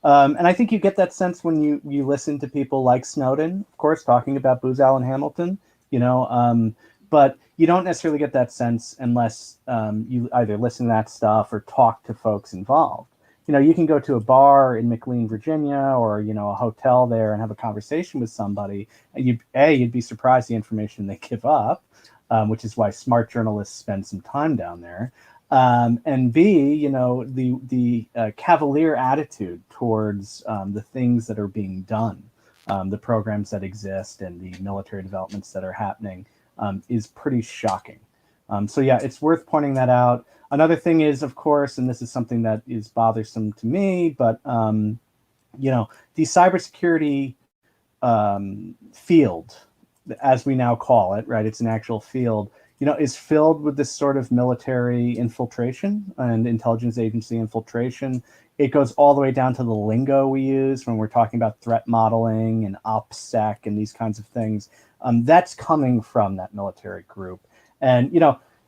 And I think you get that sense when you listen to people like Snowden, of course, talking about Booz Allen Hamilton, you know, but you don't necessarily get that sense unless you either listen to that stuff or talk to folks involved. You know, you can go to a bar in McLean, Virginia, or, you know, a hotel there and have a conversation with somebody, and you'd be surprised the information they give up, which is why smart journalists spend some time down there. And B, you know, the cavalier attitude towards the things that are being done, the programs that exist and the military developments that are happening is pretty shocking. So yeah, it's worth pointing that out. Another thing is, of course, and this is something that is bothersome to me, but you know, these cybersecurity field, as we now call it, right? It's an actual field, is filled with this sort of military infiltration and intelligence agency infiltration. It goes all the way down to the lingo we use when we're talking about threat modeling and OPSEC and these kinds of things. That's coming from that military group. And,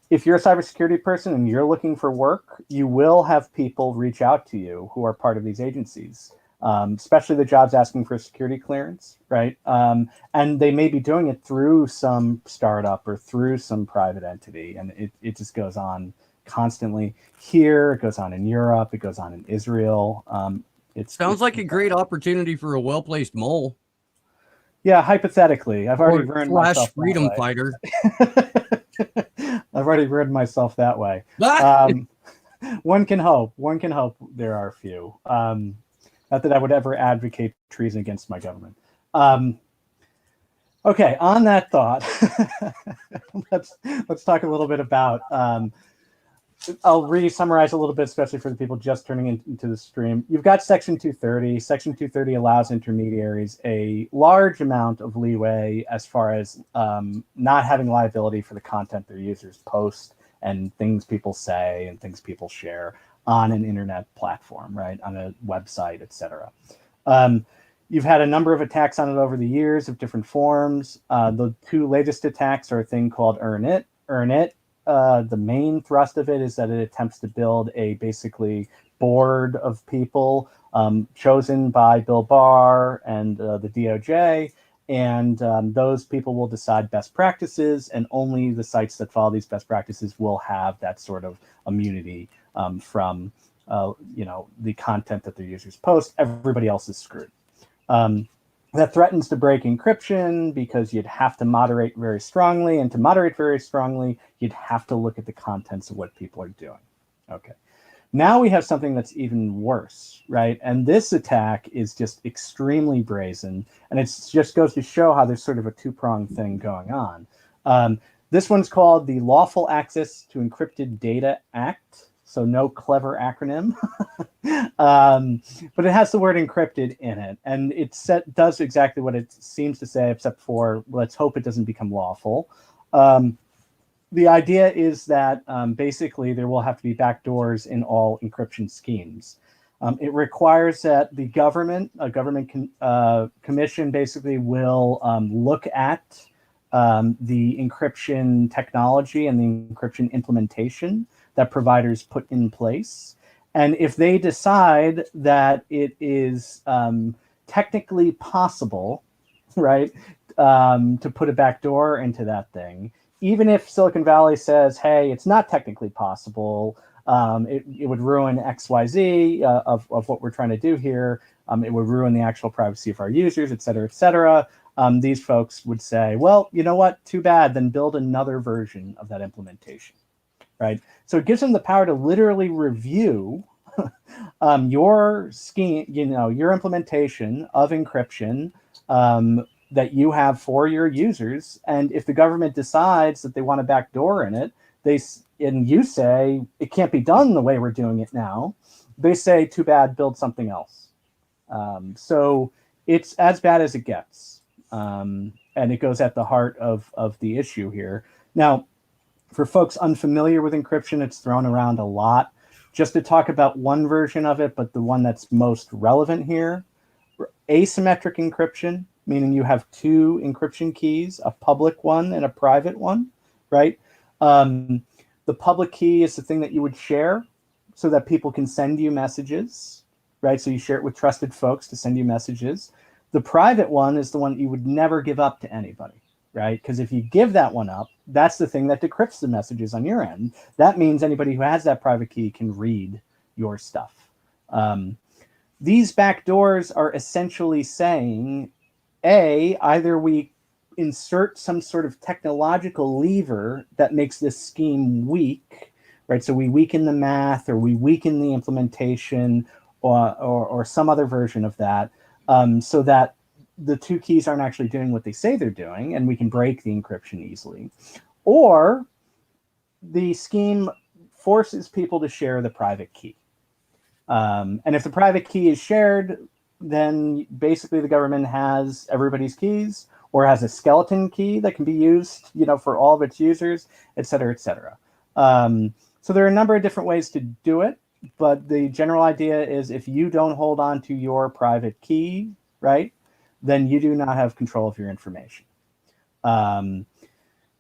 if you're a cybersecurity person and you're looking for work, you will have people reach out to you who are part of these agencies, especially the jobs asking for security clearance, right? And they may be doing it through some startup or through some private entity. And it just goes on constantly here. It goes on in Europe. It goes on in Israel. It sounds like a great opportunity for a well-placed mole. Yeah, hypothetically, I've already ruined myself. Freedom fighter. I've already ruined myself that way. One can hope. One can hope there are a few. Not that I would ever advocate treason against my government. Okay, on that thought, let's talk a little bit about. I'll re-summarize a little bit, especially for the people just turning into the stream. You've got Section 230. Section 230 allows intermediaries a large amount of leeway as far as not having liability for the content their users post and things people say and things people share on an internet platform, right? On a website, etc. You've had a number of attacks on it over the years of different forms. The two latest attacks are a thing called Earn It. The main thrust of it is that it attempts to build a basically board of people chosen by Bill Barr and the DOJ, and those people will decide best practices, and only the sites that follow these best practices will have that sort of immunity from the content that their users post. Everybody else is screwed. That threatens to break encryption because you'd have to moderate very strongly. And to moderate very strongly, you'd have to look at the contents of what people are doing. Okay. Now we have something that's even worse, right? And this attack is just extremely brazen. And it just goes to show how there's sort of a two-pronged thing going on. This one's called the Lawful Access to Encrypted Data Act. So no clever acronym, but it has the word encrypted in it. And it does exactly what it seems to say, except for let's hope it doesn't become lawful. The idea is that basically there will have to be backdoors in all encryption schemes. It requires that the government, a government commission basically will look at the encryption technology and the encryption implementation that providers put in place. And if they decide that it is technically possible, right, to put a backdoor into that thing, even if Silicon Valley says, hey, it's not technically possible, it would ruin XYZ of what we're trying to do here, it would ruin the actual privacy of our users, et cetera, these folks would say, well, you know what, too bad, then build another version of that implementation. Right, so it gives them the power to literally review your scheme, your implementation of encryption that you have for your users. And if the government decides that they want a backdoor in it, and you say it can't be done the way we're doing it now, they say, too bad, build something else. So it's as bad as it gets, and it goes at the heart of the issue here. Now, for folks unfamiliar with encryption, it's thrown around a lot. Just to talk about one version of it, but the one that's most relevant here, asymmetric encryption, meaning you have two encryption keys, a public one and a private one, right? The public key is the thing that you would share so that people can send you messages, right? So you share it with trusted folks to send you messages. The private one is the one that you would never give up to anybody. Right? Because if you give that one up, that's the thing that decrypts the messages on your end. That means anybody who has that private key can read your stuff. These backdoors are essentially saying, either we insert some sort of technological lever that makes this scheme weak, right? So we weaken the math or we weaken the implementation or some other version of that so that the two keys aren't actually doing what they say they're doing, and we can break the encryption easily. Or the scheme forces people to share the private key. And if the private key is shared, then basically the government has everybody's keys, or has a skeleton key that can be used, for all of its users, et cetera, et cetera. So there are a number of different ways to do it, but the general idea is if you don't hold on to your private key, right, then you do not have control of your information.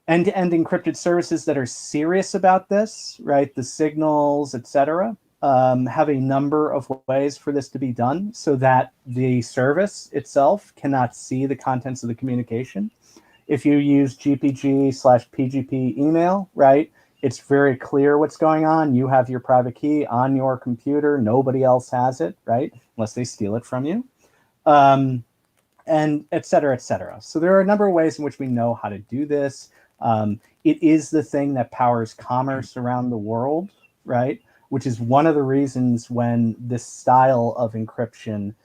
End-to-end encrypted services that are serious about this, right, the signals, et cetera, have a number of ways for this to be done so that the service itself cannot see the contents of the communication. If you use GPG/PGP email, right, it's very clear what's going on. You have your private key on your computer. Nobody else has it, right, unless they steal it from you, and et cetera, et cetera. So there are a number of ways in which we know how to do this. It is the thing that powers commerce around the world, right? Which is one of the reasons when this style of encryption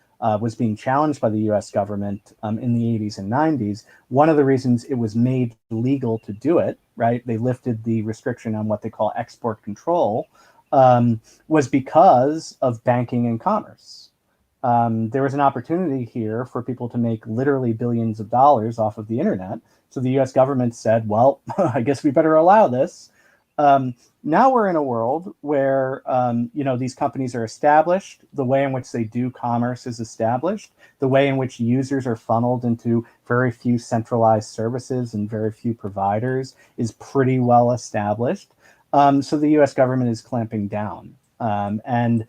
was being challenged by the US government in the 80s and 90s. One of the reasons it was made legal to do it, right? They lifted the restriction on what they call export control, was because of banking and commerce. There was an opportunity here for people to make literally billions of dollars off of the internet. So the US government said, well, I guess we better allow this. Now we're in a world where, these companies are established. The way in which they do commerce is established. The way in which users are funneled into very few centralized services and very few providers is pretty well established. So the US government is clamping down. And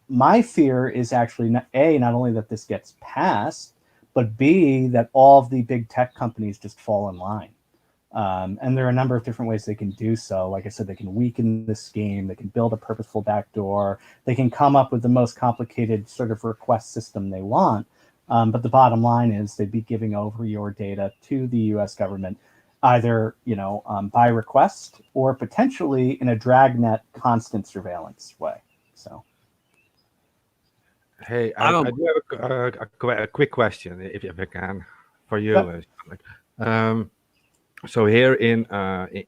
my fear is actually, not only that this gets passed, but B, that all of the big tech companies just fall in line. And there are a number of different ways they can do so. Like I said, they can weaken the scheme, they can build a purposeful backdoor, they can come up with the most complicated sort of request system they want. But the bottom line is they'd be giving over your data to the US government, either by request or potentially in a dragnet constant surveillance way. So. Hey, I do have a quick question, if I can, for you. Yeah. So here in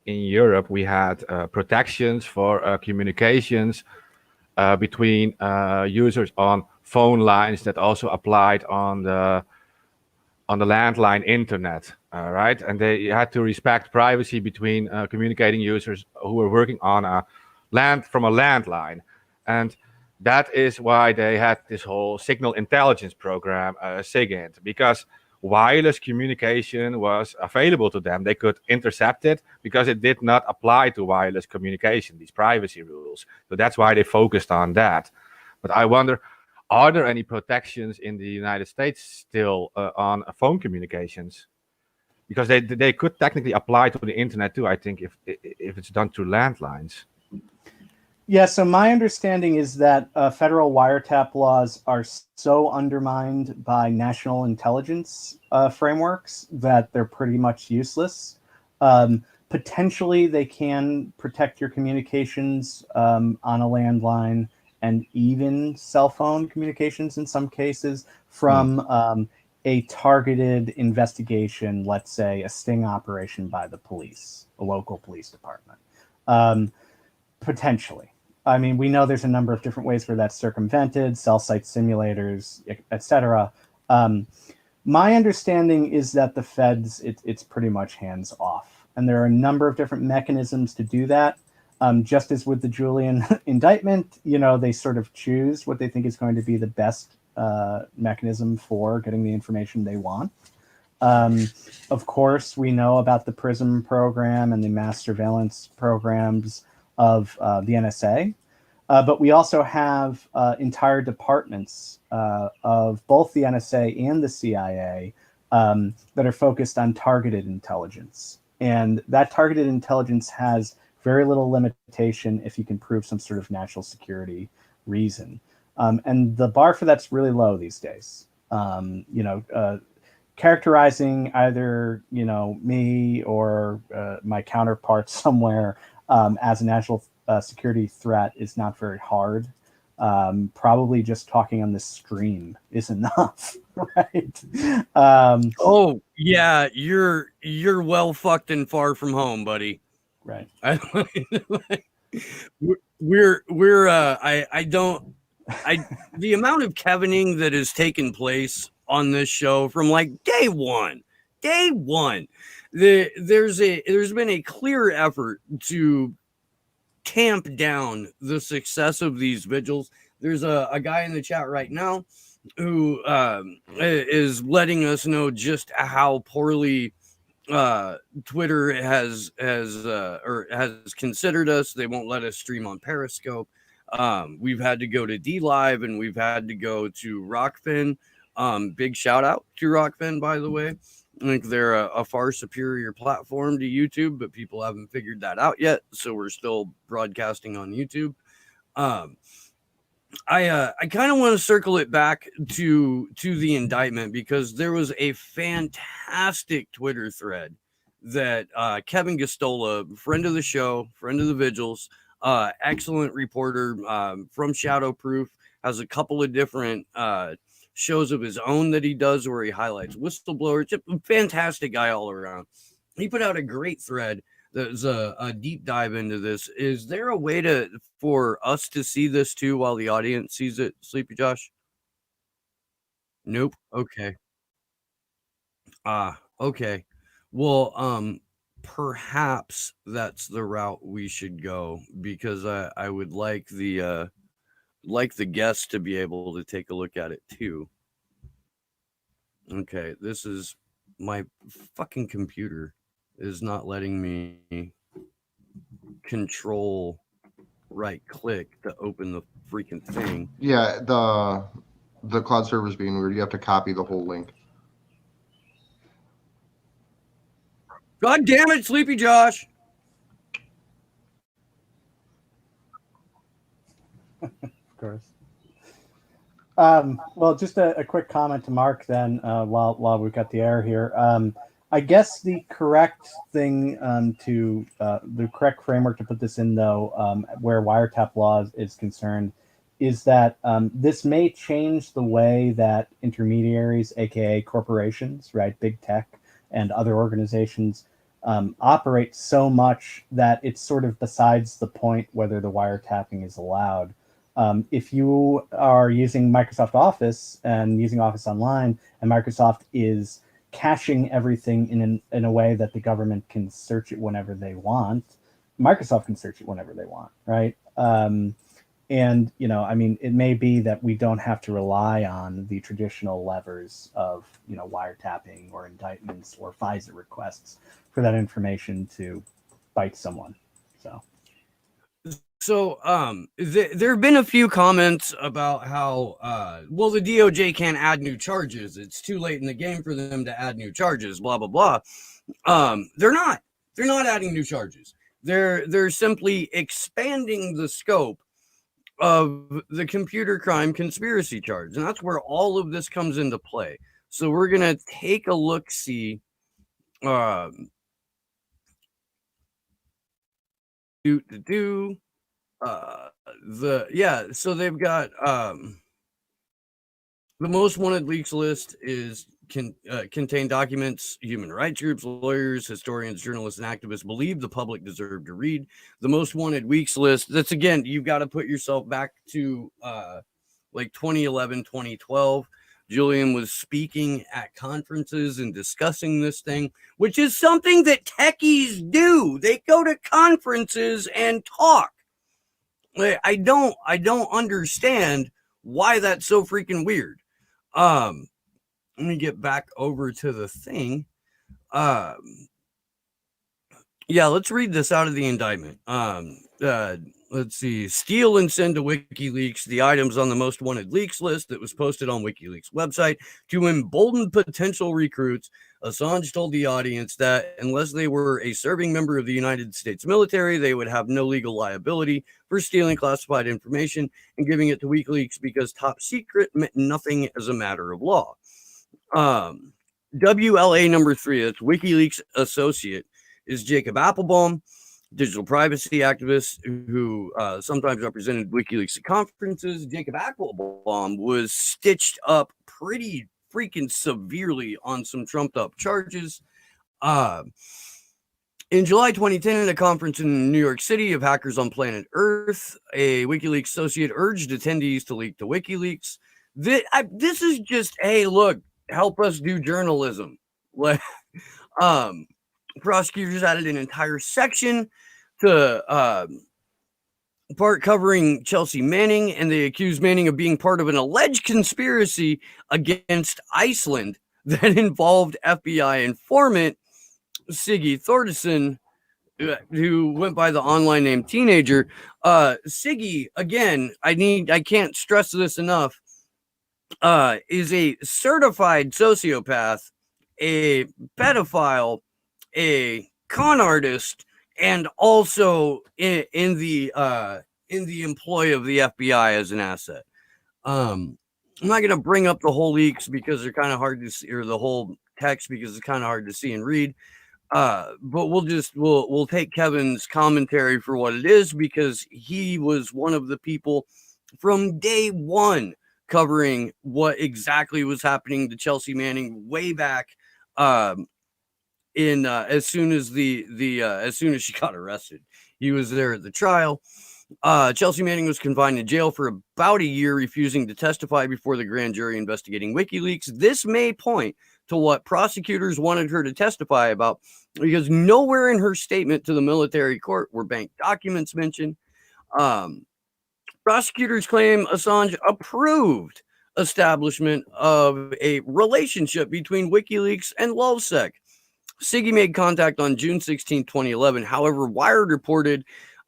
Europe, we had protections for communications between users on phone lines that also applied on the landline internet, right? And they had to respect privacy between communicating users who were working on from a landline, and that is why they had this whole signal intelligence program, SIGINT, because wireless communication was available to them. They could intercept it because it did not apply to wireless communication, these privacy rules. So that's why they focused on that. But I wonder, are there any protections in the United States still on phone communications? Because they could technically apply to the internet too, I think, if it's done through landlines. Yeah, so my understanding is that federal wiretap laws are so undermined by national intelligence frameworks that they're pretty much useless. Potentially, they can protect your communications on a landline and even cell phone communications in some cases from a targeted investigation, let's say a sting operation by the police, a local police department. Potentially. I mean, we know there's a number of different ways where that's circumvented, cell site simulators, et cetera. My understanding is that the feds, it's pretty much hands off. And there are a number of different mechanisms to do that. Just as with the Julian indictment, they sort of choose what they think is going to be the best mechanism for getting the information they want. Of course, we know about the PRISM program and the mass surveillance programs of the NSA, but we also have entire departments of both the NSA and the CIA that are focused on targeted intelligence. And that targeted intelligence has very little limitation if you can prove some sort of national security reason. And the bar for that's really low these days. Characterizing either, me or my counterpart somewhere as a national security threat is not very hard. Probably just talking on this stream is enough, right? Oh yeah, you're well fucked and far from home, buddy. Right. I don't the amount of Kevining that has taken place on this show from like day one, there's been a clear effort to tamp down the success of these vigils. There's a guy in the chat right now who is letting us know just how poorly Twitter has considered us. They won't let us stream on Periscope. We've had to go to D Live and we've had to go to Rockfin. Big shout out to Rockfin, by the way. I think they're a far superior platform to YouTube, but people haven't figured that out yet. So we're still broadcasting on YouTube. I kind of want to circle it back to the indictment because there was a fantastic Twitter thread that Kevin Gostola, friend of the show, friend of the Vigils, excellent reporter from Shadowproof, has a couple of different shows of his own that he does where he highlights whistleblowers. Just a fantastic guy all around. He put out a great thread. There's a deep dive into this. Is there a way for us to see this too while the audience sees it, Sleepy Josh? Nope. Okay. Okay. Well, perhaps that's the route we should go because I would like the guests to be able to take a look at it too. Okay, this is my fucking computer is not letting me control right click to open the freaking thing. Yeah, the cloud server is being weird. You have to copy the whole link. God damn it, Sleepy Josh. Of course. Well, just a quick comment to Mark then, while we've got the air here. I guess the correct thing the correct framework to put this in, though, where wiretap law is concerned, is that this may change the way that intermediaries, aka corporations, right, big tech, and other organizations operate so much that it's sort of besides the point whether the wiretapping is allowed. If you are using Microsoft Office and using Office Online, and Microsoft is caching everything in a way that the government can search it whenever they want, Microsoft can search it whenever they want, right? And, you know, I mean, it may be that we don't have to rely on the traditional levers of, you know, wiretapping or indictments or FISA requests for that information to bite someone. So there have been a few comments about how, well, the DOJ can't add new charges. It's too late in the game for them to add new charges, blah, blah, blah. They're not adding new charges. They're simply expanding the scope of the computer crime conspiracy charge. And that's where all of this comes into play. So we're going to take a look-see. So they've got the most wanted leaks list is contain documents human rights groups, lawyers, historians, journalists, and activists believe the public deserve to read. The most wanted weeks list, that's again, you've got to put yourself back to like 2011, 2012. Julian was speaking at conferences and discussing this thing, which is something that techies do. They go to conferences and talk. I don't understand why that's so freaking weird. Let me get back over to the thing. Yeah, let's read this out of the indictment. Let's see. Steal and send to WikiLeaks the items on the most wanted leaks list that was posted on WikiLeaks website to embolden potential recruits. Assange told the audience that unless they were a serving member of the United States military, they would have no legal liability for stealing classified information and giving it to WikiLeaks because top secret meant nothing as a matter of law. WLA number 3, that's WikiLeaks associate, is Jacob Applebaum, digital privacy activist who sometimes represented WikiLeaks at conferences. Jacob Applebaum was stitched up pretty freaking severely on some trumped up charges. In July 2010, at a conference in New York City of hackers on planet Earth, a WikiLeaks associate urged attendees to leak to WikiLeaks. This is just, hey, look, help us do journalism. Prosecutors added an entire section to part covering Chelsea Manning, and they accused Manning of being part of an alleged conspiracy against Iceland that involved FBI informant Siggy Thordarson, who went by the online name Teenager. Siggy, again, I can't stress this enough, is a certified sociopath, a pedophile, a con artist, and also in the employ of the FBI as an asset. I'm not going to bring up the whole leaks because they're kind of hard to see, or the whole text because it's kind of hard to see and read. But we'll take Kevin's commentary for what it is, because he was one of the people from day one covering what exactly was happening to Chelsea Manning way back as soon as she got arrested. He was there at the trial. Chelsea Manning was confined in jail for about a year, refusing to testify before the grand jury investigating WikiLeaks. This may point to what prosecutors wanted her to testify about, because nowhere in her statement to the military court were bank documents mentioned. Prosecutors claim Assange approved establishment of a relationship between WikiLeaks and LulzSec. Siggy made contact on June 16, 2011. However, Wired reported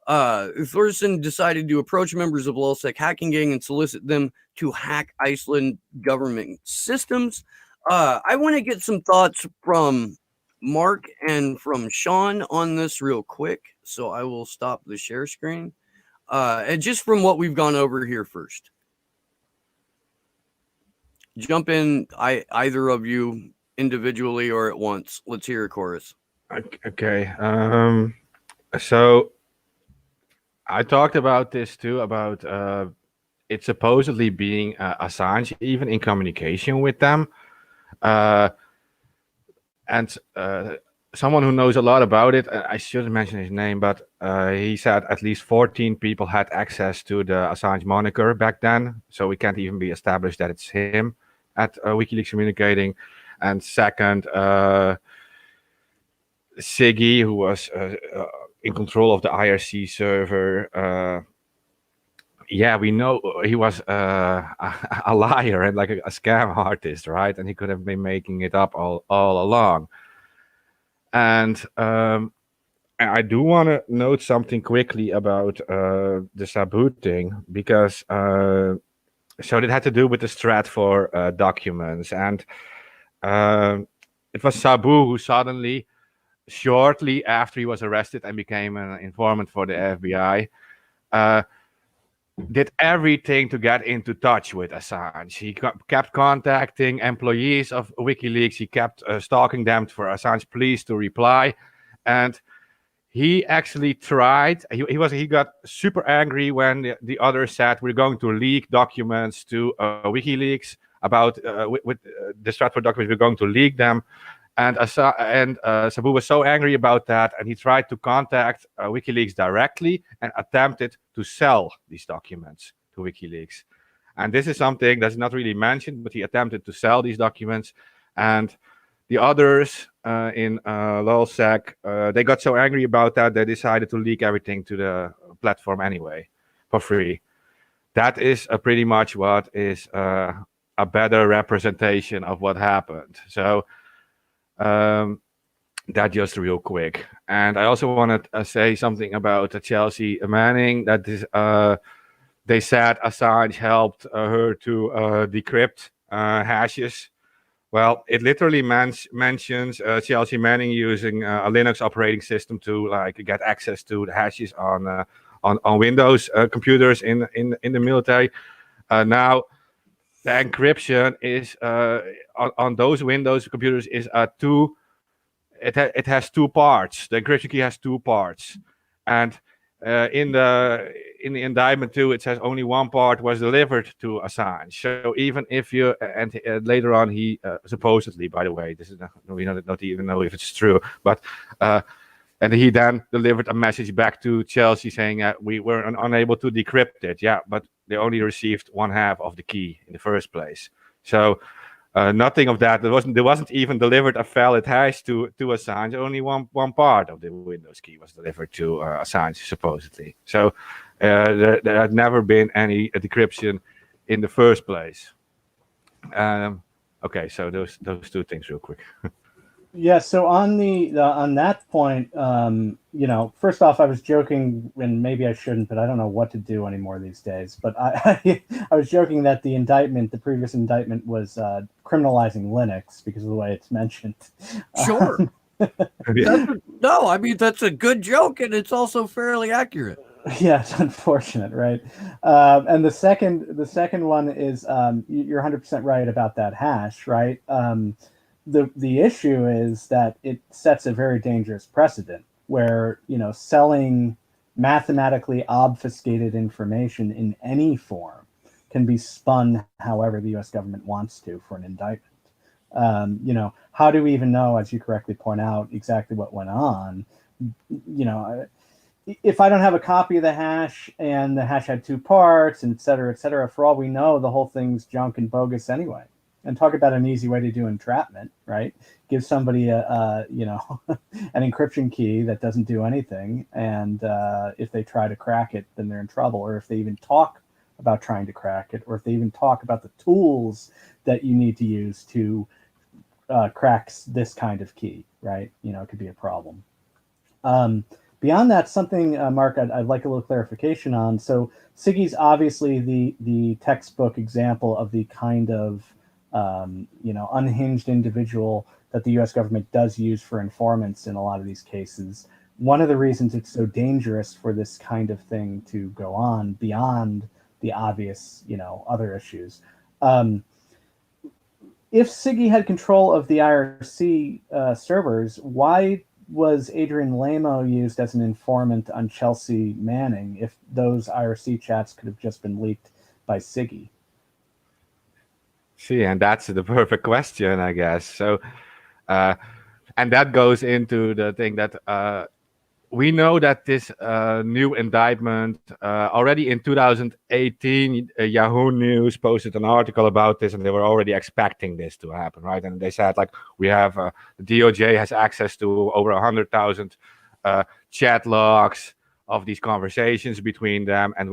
Thordarson decided to approach members of LulzSec hacking gang and solicit them to hack Iceland government systems. I want to get some thoughts from Mark and from Sean on this real quick, so I will stop the share screen. And just from what we've gone over here first. Jump in, either of you, individually or at once. Let's hear a chorus. Okay. So I talked about this too, about it supposedly being Assange, even in communication with them. And someone who knows a lot about it, I shouldn't mention his name, but he said at least 14 people had access to the Assange moniker back then. So we can't even be established that it's him at WikiLeaks communicating. And second, Siggy, who was in control of the IRC server, yeah, we know he was a liar and like a scam artist, right? And he could have been making it up all along. And I do want to note something quickly about the Sabu thing, because so it had to do with the Stratfor documents. And it was Sabu who suddenly, shortly after he was arrested and became an informant for the FBI, did everything to get into touch with Assange. He kept contacting employees of WikiLeaks. He kept stalking them for Assange please to reply. And he actually tried. He got super angry when the others said we're going to leak documents to WikiLeaks about with the Stratfor documents. We're going to leak them. And Sabu was so angry about that, and he tried to contact WikiLeaks directly and attempted to sell these documents to WikiLeaks. And this is something that's not really mentioned, but he attempted to sell these documents. And the others in LulzSec, they got so angry about that, they decided to leak everything to the platform anyway, for free. That is pretty much what is a better representation of what happened. So that just real quick. And I also want to say something about Chelsea Manning, that this, they said Assange helped her to decrypt hashes. Well, it literally mentions Chelsea Manning using a Linux operating system to like get access to the hashes on Windows computers in the military. Now, the encryption is on those Windows computers is it has two parts. The encryption key has two parts, and in the indictment too, it says only one part was delivered to Assange. So even if you and later on he supposedly, by the way, this is we don't even know if it's true, but And he then delivered a message back to Chelsea saying that we were unable to decrypt it. Yeah, but they only received one half of the key in the first place. So nothing of that. There wasn't even delivered a valid hash to Assange. Only one part of the Windows key was delivered to Assange, supposedly. So there had never been any decryption in the first place. Okay, so those two things real quick. Yeah, so on on that point, you know, first off, I was joking, and maybe I shouldn't, but I don't know what to do anymore these days. But I was joking that the previous indictment was criminalizing Linux because of the way it's mentioned. Sure. No, I mean, that's a good joke, and it's also fairly accurate. Yeah, it's unfortunate, right? And the second one is you're 100% right about that hash, right? The issue is that it sets a very dangerous precedent where, you know, selling mathematically obfuscated information in any form can be spun however the U.S. government wants to for an indictment. You know, how do we even know, as you correctly point out, exactly what went on? You know, if I don't have a copy of the hash and the hash had two parts and et cetera, for all we know, the whole thing's junk and bogus anyway. And talk about an easy way to do entrapment, right? Give somebody a you know, an encryption key that doesn't do anything, and if they try to crack it, then they're in trouble. Or if they even talk about trying to crack it, or if they even talk about the tools that you need to use to crack this kind of key, right? You know, it could be a problem. Beyond that, something, Mark, I'd like a little clarification on. So Siggy's obviously the textbook example of the kind of you know, unhinged individual that the U.S. government does use for informants in a lot of these cases. One of the reasons it's so dangerous for this kind of thing to go on beyond the obvious, you know, other issues. If Siggy had control of the IRC servers, why was Adrian Lamo used as an informant on Chelsea Manning if those IRC chats could have just been leaked by Siggy? See, and that's the perfect question, I guess. So, and that goes into the thing that we know that this new indictment, already in 2018, Yahoo News posted an article about this, and they were already expecting this to happen, right? And they said, like, we have, the DOJ has access to over 100,000 chat logs of these conversations between them, and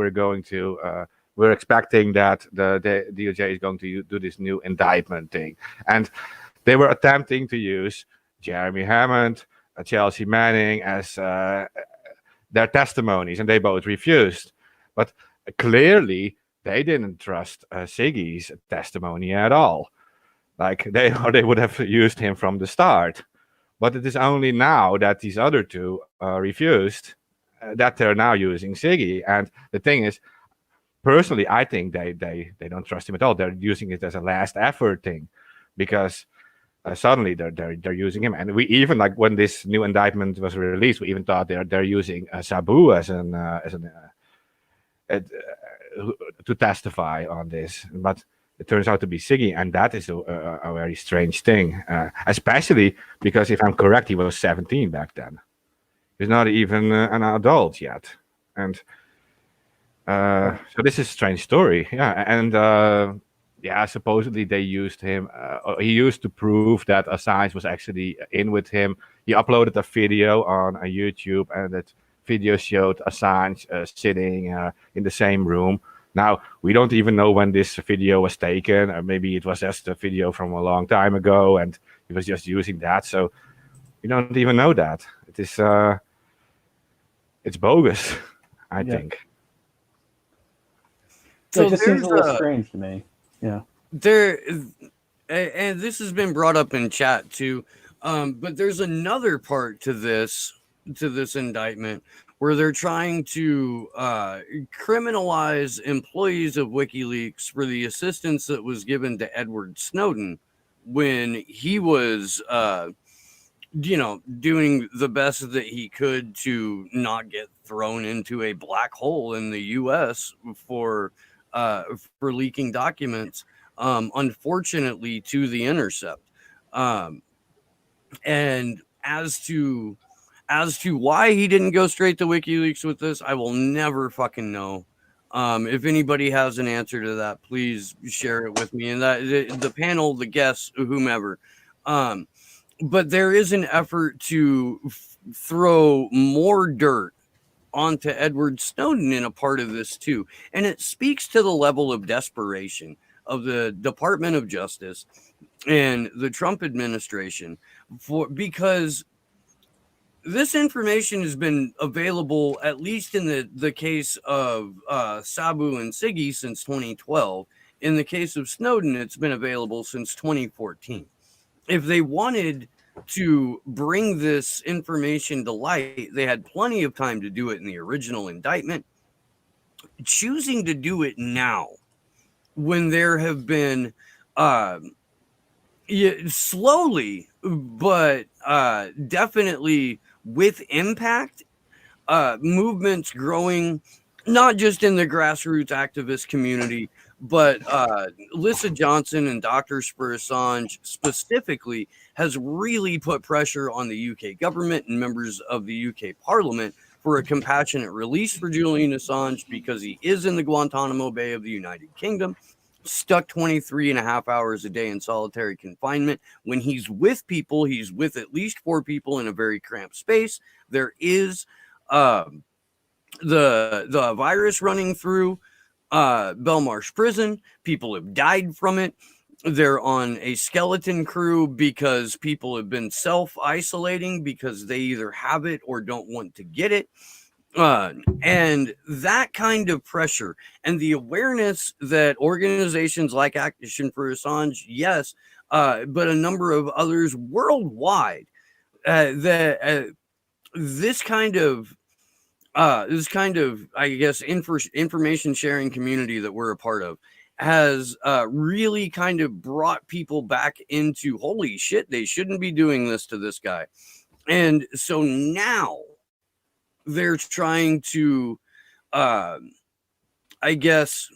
we're expecting that the DOJ is going to do this new indictment thing. And they were attempting to use Jeremy Hammond, Chelsea Manning as their testimonies, and they both refused. But clearly, they didn't trust Siggy's testimony at all. Like, they would have used him from the start. But it is only now that these other two refused that they're now using Siggy. And the thing is, personally, I think they don't trust him at all. They're using it as a last effort thing, because suddenly they're using him. And we even, like, when this new indictment was released, we even thought they're using Sabu as to testify on this. But it turns out to be Siggy, and that is a very strange thing, especially because, if I'm correct, he was 17 back then. He's not even an adult yet, and. So this is a strange story, yeah, and yeah, supposedly they used him. He used to prove that Assange was actually in with him. He uploaded a video on YouTube, and that video showed Assange sitting in the same room. Now, we don't even know when this video was taken, or maybe it was just a video from a long time ago, and he was just using that. So we don't even know that. It is, it's bogus, I think. So it just seems a little strange to me. Yeah. And this has been brought up in chat too, but there's another part to this indictment where they're trying to criminalize employees of WikiLeaks for the assistance that was given to Edward Snowden when he was you know, doing the best that he could to not get thrown into a black hole in the US for leaking documents, unfortunately, to The Intercept. And as to As to why he didn't go straight to WikiLeaks with this, I will never fucking know. If anybody has an answer to that, please share it with me. And that the panel, the guests, whomever. But there is an effort to throw more dirt onto Edward Snowden in a part of this too. And it speaks to the level of desperation of the Department of Justice and the Trump administration because this information has been available, at least in the case of Sabu and Siggy, since 2012. In the case of Snowden, it's been available since 2014. If they wanted to bring this information to light, they had plenty of time to do it in the original indictment. Choosing to do it now, when there have been slowly, but definitely with impact, movements growing, not just in the grassroots activist community, but Lissa Johnson and Doctors for Assange specifically has really put pressure on the UK government and members of the UK Parliament for a compassionate release for Julian Assange, because he is in the Guantanamo Bay of the United Kingdom, stuck 23 and a half hours a day in solitary confinement. When he's with people, he's with at least 4 people in a very cramped space. There is the virus running through Belmarsh prison. People have died from it. They're on a skeleton crew because people have been self-isolating because they either have it or don't want to get it. And that kind of pressure and the awareness that organizations like Activism for Assange, yes, but a number of others worldwide, this kind of, I guess, information sharing community that we're a part of has really kind of brought people back into, holy shit, they shouldn't be doing this to this guy. And so now they're trying to, I guess,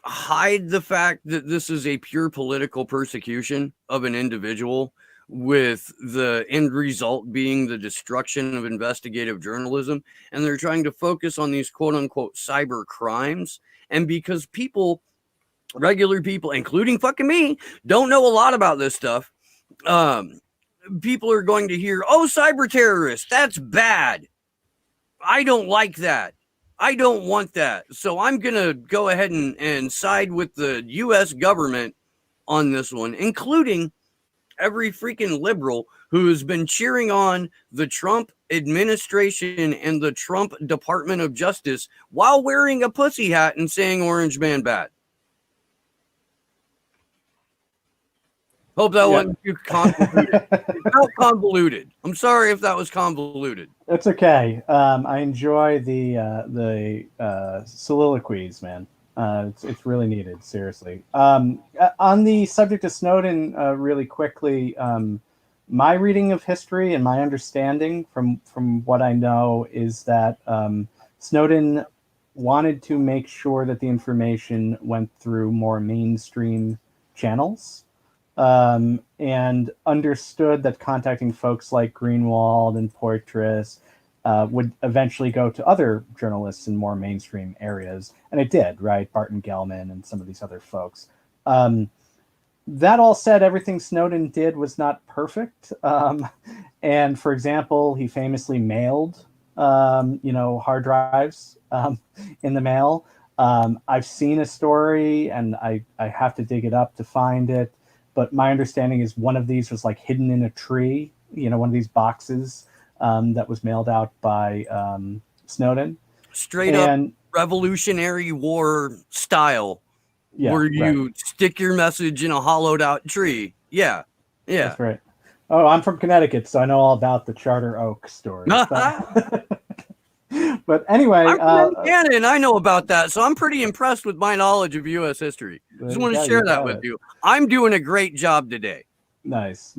hide the fact that this is a pure political persecution of an individual, with the end result being the destruction of investigative journalism. And they're trying to focus on these quote unquote cyber crimes. And because people, regular people, including fucking me, don't know a lot about this stuff, people are going to hear, oh, cyber terrorists, that's bad. I don't like that. I don't want that. So I'm going to go ahead and side with the U.S. government on this one, including every freaking liberal who has been cheering on the Trump administration and the Trump Department of Justice while wearing a pussy hat and saying Orange Man bad. Hope that wasn't too convoluted. It felt convoluted. I'm sorry if that was convoluted. It's okay. I enjoy the soliloquies, man. It's really needed, seriously. On the subject of Snowden, really quickly, my reading of history and my understanding from what I know is that Snowden wanted to make sure that the information went through more mainstream channels, and understood that contacting folks like Greenwald and Poitras would eventually go to other journalists in more mainstream areas. And it did, right? Barton Gellman and some of these other folks. That all said, everything Snowden did was not perfect. And for example, he famously mailed, hard drives in the mail. I've seen a story, and I have to dig it up to find it. But my understanding is one of these was like hidden in a tree, one of these boxes that was mailed out by Snowden. Straight up Revolutionary War style, where you stick your message in a hollowed out tree. Yeah. That's right. Oh, I'm from Connecticut, so I know all about the Charter Oak story. But anyway, I'm from Indiana, I know about that, so I'm pretty impressed with my knowledge of U.S. history. Just want to share that with you. I'm doing a great job today. Nice.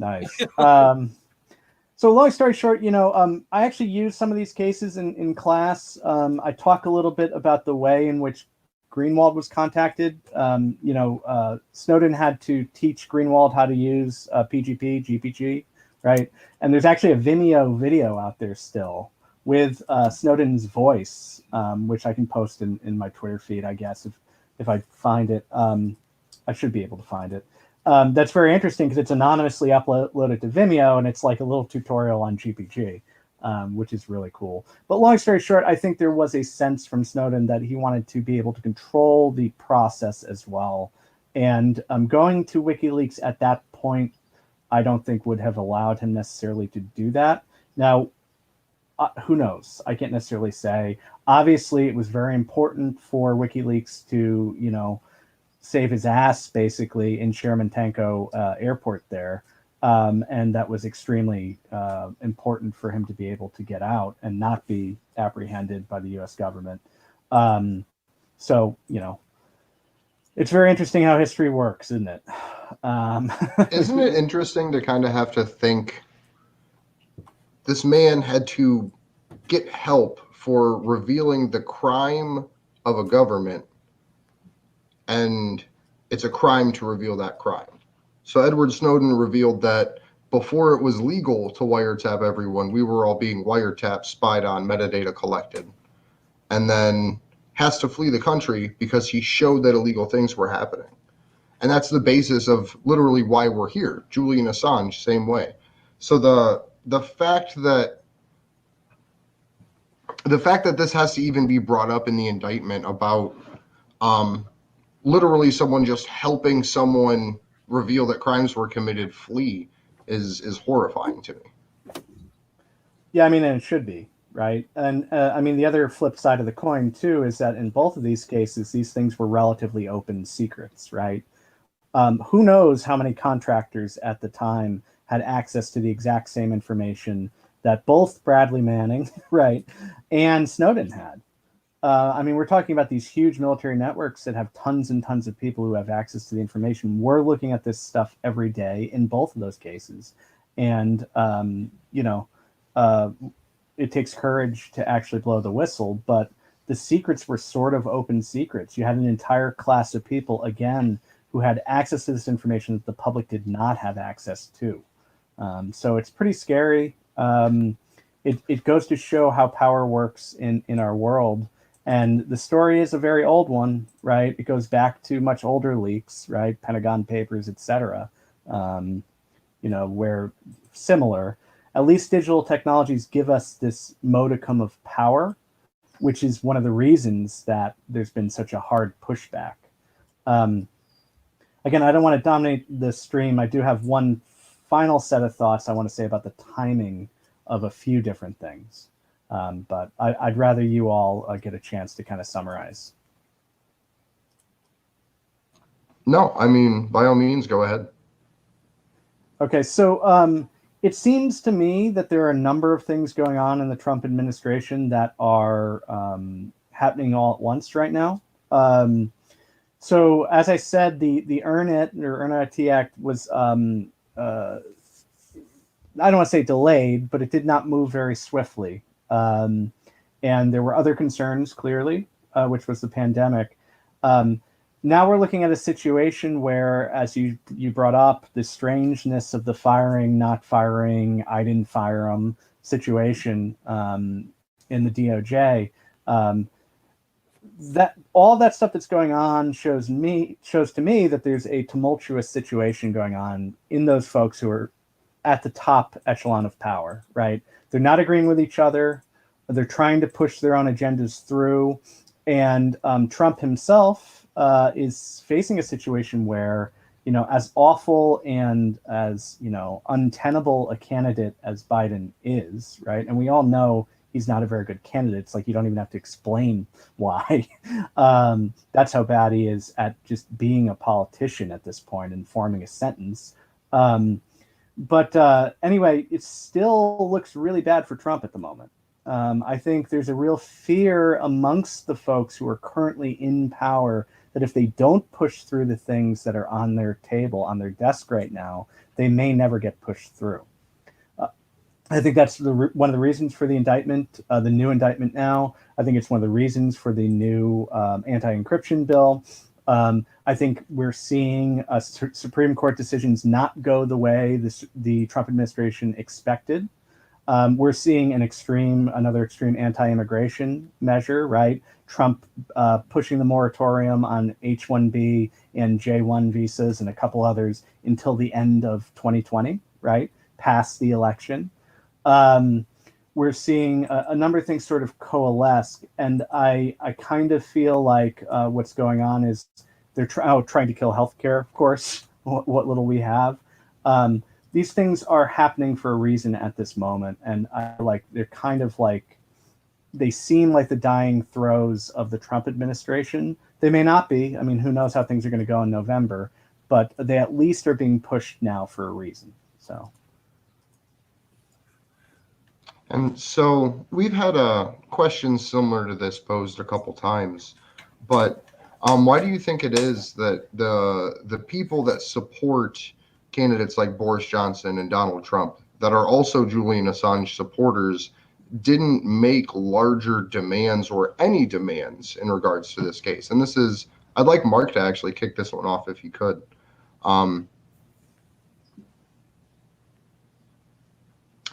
So long story short, I actually use some of these cases in class. I talk a little bit about the way in which Greenwald was contacted. Snowden had to teach Greenwald how to use PGP, GPG, right? And there's actually a Vimeo video out there still with Snowden's voice, which I can post in my Twitter feed, I guess, if I find it. I should be able to find it. That's very interesting because it's anonymously uploaded to Vimeo, and it's like a little tutorial on GPG, which is really cool. But long story short, I think there was a sense from Snowden that he wanted to be able to control the process as well. And going to WikiLeaks at that point, I don't think would have allowed him necessarily to do that. Now, who knows? I can't necessarily say. Obviously, it was very important for WikiLeaks to, you know, save his ass basically in Sheremetyenko airport there. And that was extremely important for him to be able to get out and not be apprehended by the US government. So, you know, it's very interesting how history works, isn't it? Isn't it interesting to kind of have to think this man had to get help for revealing the crime of a government, and it's a crime to reveal that crime. So Edward Snowden revealed that before it was legal to wiretap everyone, we were all being wiretapped, spied on, metadata collected, and then has to flee the country because he showed that illegal things were happening. And that's the basis of literally why we're here. Julian Assange, same way. So the fact that this has to even be brought up in the indictment about literally someone just helping someone reveal that crimes were committed flee is horrifying to me. Yeah, I mean, and it should be, right? And I mean, the other flip side of the coin too is that in both of these cases, these things were relatively open secrets, right? Who knows how many contractors at the time had access to the exact same information that both Bradley Manning, right, and Snowden had. I mean, we're talking about these huge military networks that have tons and tons of people who have access to the information. We're looking at this stuff every day in both of those cases. And, you know, it takes courage to actually blow the whistle, but the secrets were sort of open secrets. You had an entire class of people, again, who had access to this information that the public did not have access to. So it's pretty scary. It goes to show how power works in our world. And the story is a very old one, right? It goes back to much older leaks, right? Pentagon Papers, etc. You know, where similar, at least digital technologies give us this modicum of power, which is one of the reasons that there's been such a hard pushback. Again, I don't want to dominate the stream. I do have one final set of thoughts I want to say about the timing of a few different things. But I'd rather you all get a chance to kind of summarize. No, I mean, by all means, go ahead. Okay, so it seems to me that there are a number of things going on in the Trump administration that are happening all at once right now. So as I said, the EARN-IT or EARN-IT Act was, I don't want to say delayed, but it did not move very swiftly. And there were other concerns, clearly, which was the pandemic. Now we're looking at a situation where, as you brought up, the strangeness of the firing, not firing, I didn't fire him situation in the DOJ. That all that stuff that's going on shows to me that there's a tumultuous situation going on in those folks who are at the top echelon of power, right? They're not agreeing with each other. They're trying to push their own agendas through. And Trump himself is facing a situation where, you know, as awful and as, you know, untenable a candidate as Biden is, right? And we all know he's not a very good candidate. It's like you don't even have to explain why. That's how bad he is at just being a politician at this point and forming a sentence. But anyway, it still looks really bad for Trump at the moment. I think there's a real fear amongst the folks who are currently in power that if they don't push through the things that are on their table, on their desk right now, they may never get pushed through. I think that's one of the reasons for the indictment, the new indictment now. I think it's one of the reasons for the new anti-encryption bill. I think we're seeing Supreme Court decisions not go the way the Trump administration expected. We're seeing another extreme anti-immigration measure, right? Trump pushing the moratorium on H-1B and J-1 visas and a couple others until the end of 2020, right? Past the election. We're seeing a number of things sort of coalesce, and I kind of feel like what's going on is they're trying to kill healthcare, of course, what little we have. These things are happening for a reason at this moment, and they're kind of like, they seem like the dying throes of the Trump administration. They may not be. I mean, who knows how things are going to go in November, but they at least are being pushed now for a reason. So. And so we've had a question similar to this posed a couple times, but why do you think it is that the people that support candidates like Boris Johnson and Donald Trump that are also Julian Assange supporters didn't make larger demands or any demands in regards to this case? And this is, I'd like Mark to actually kick this one off if he could. I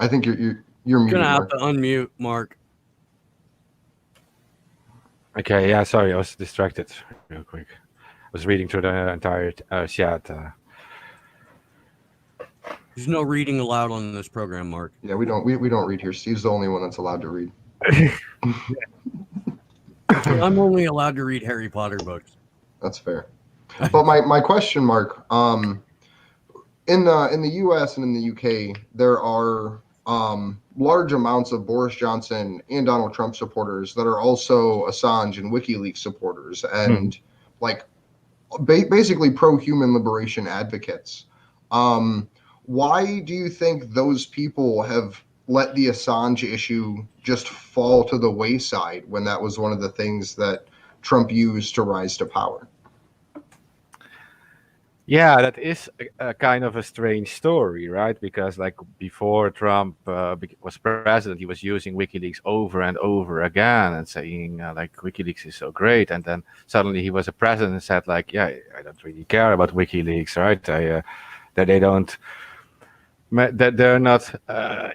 think you're muted. Gonna have to unmute, Mark. Okay, yeah, sorry, I was distracted real quick. I was reading through the entire chat. There's no reading allowed on this program, Mark. Yeah, we don't read here. Steve's the only one that's allowed to read. I'm only allowed to read Harry Potter books. That's fair. But my question, Mark, in the US and in the UK, there are large amounts of Boris Johnson and Donald Trump supporters that are also Assange and WikiLeaks supporters and basically pro-human liberation advocates. Why do you think those people have let the Assange issue just fall to the wayside when that was one of the things that Trump used to rise to power? Yeah, that is a kind of a strange story, right? Because like before Trump was president, he was using WikiLeaks over and over again and saying like WikiLeaks is so great. And then suddenly he was a president and said like, yeah, I don't really care about WikiLeaks, right? That they're not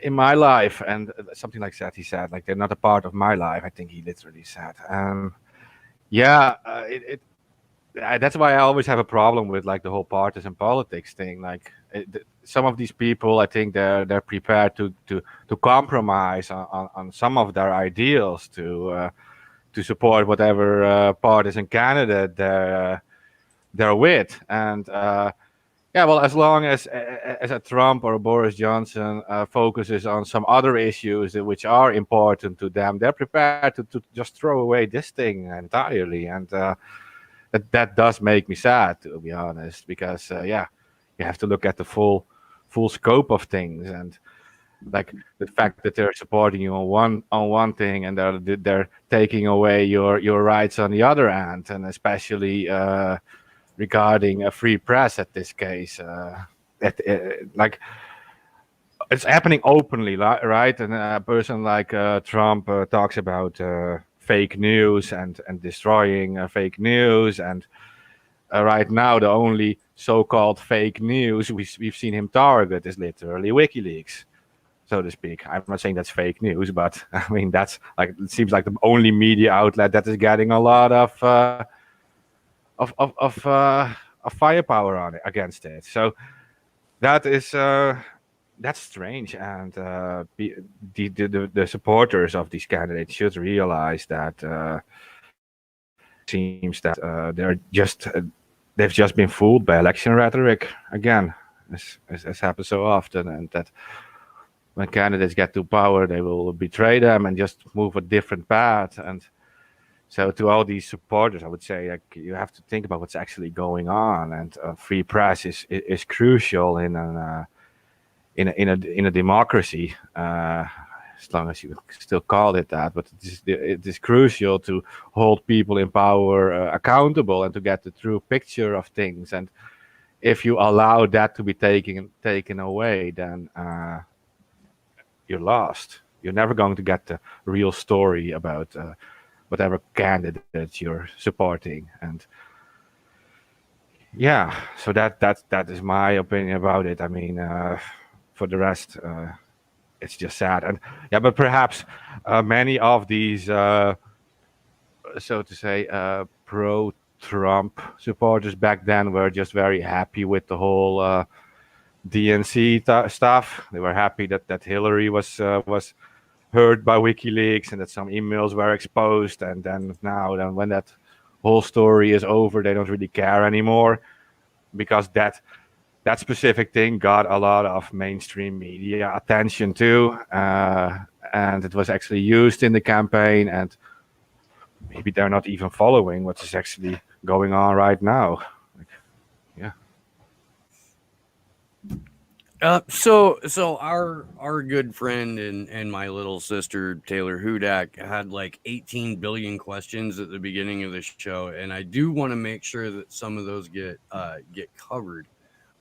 in my life, and something like that. He said like they're not a part of my life. I think he literally said. That's why I always have a problem with like the whole partisan politics thing. Like some of these people, I think they're prepared to compromise on some of their ideals to support whatever partisan candidate they're with. And yeah, well, as long as a Trump or a Boris Johnson focuses on some other issues which are important to them, they're prepared to just throw away this thing entirely. And that does make me sad, to be honest, because you have to look at the full scope of things, and like the fact that they're supporting you on one thing and they're taking away your rights on the other end, and especially regarding a free press at this case, like it's happening openly, right? And a person like Trump talks about fake news and destroying fake news, and right now the only so-called fake news we've seen him target is literally WikiLeaks, so to speak. I'm not saying that's fake news, but I mean that's like, it seems like the only media outlet that is getting a lot of firepower on it against it. So that is that's strange, and the supporters of these candidates should realize that seems that they've just been fooled by election rhetoric again, as happens so often, and that when candidates get to power, they will betray them and just move a different path. And so to all these supporters, I would say like, you have to think about what's actually going on, and free press is crucial in a democracy, as long as you still call it that. But it is crucial to hold people in power accountable and to get the true picture of things. And if you allow that to be taken away, then you're lost. You're never going to get the real story about whatever candidate you're supporting. And Yeah, so that is my opinion about it. I mean, for the rest, it's just sad. And yeah, but perhaps many of these, so to say, pro-Trump supporters back then were just very happy with the whole DNC stuff. They were happy that Hillary was heard by WikiLeaks and that some emails were exposed. And then when that whole story is over, they don't really care anymore, because that specific thing got a lot of mainstream media attention too, and it was actually used in the campaign. And maybe they're not even following what is actually going on right now. Yeah. So our good friend and my little sister Taylor Hudak had like 18 billion questions at the beginning of the show, and I do want to make sure that some of those get covered.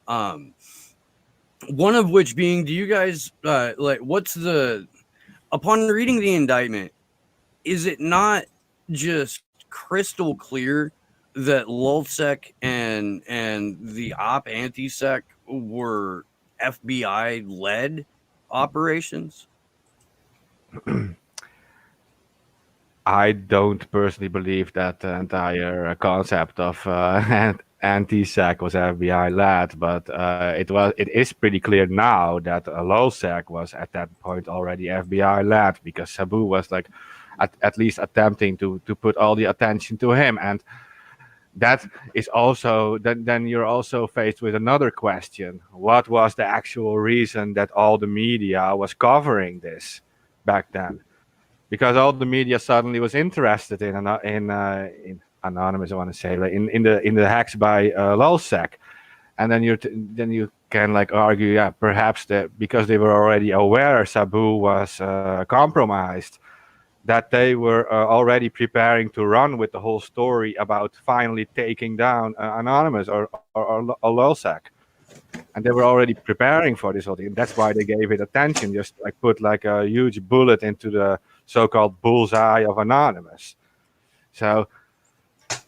One of which being, do you guys like, what's the, upon reading the indictment, is it not just crystal clear that LulzSec and the anti-sec were FBI led operations? I don't personally believe that the entire concept of anti-sec was FBI led, but it is pretty clear now that LulzSec was at that point already FBI led, because Sabu was like at least attempting to put all the attention to him. And that is also, then you're also faced with another question: what was the actual reason that all the media was covering this back then? Because all the media suddenly was interested in Anonymous, I want to say, like in the hacks by LulzSec. And then you can like argue, yeah, perhaps that because they were already aware Sabu was compromised, that they were already preparing to run with the whole story about finally taking down Anonymous or LulzSec. And they were already preparing for this whole thing. That's why they gave it attention, just like put like a huge bullet into the so-called bullseye of Anonymous. So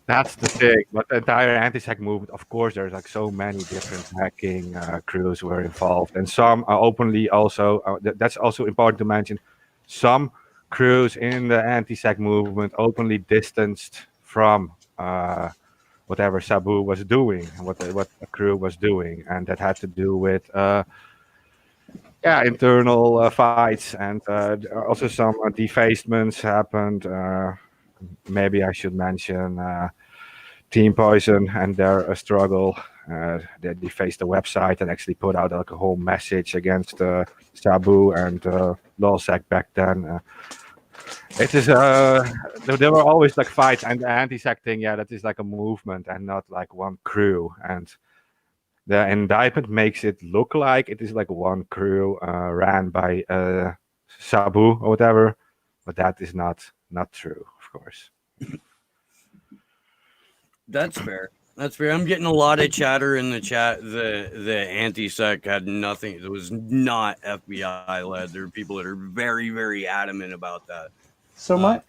that's the thing. But the entire anti-sec movement, of course, there's like so many different hacking crews were involved, and some are openly also. That's also important to mention. Some crews in the anti-sec movement openly distanced from whatever Sabu was doing, what the crew was doing, and that had to do with internal fights, and also some defacements happened. Maybe I should mention Team Poison and their struggle. They defaced the website and actually put out like a whole message against Sabu and LulzSec back then. It is there were always like fights, and the anti-sec thing, that is like a movement and not like one crew. And the indictment makes it look like it is like one crew ran by Sabu or whatever, but that is not true, of course. That's fair. That's fair. I'm getting a lot of chatter in the chat. The anti-sec had nothing. It was not FBI led. There are people that are very, very adamant about that. So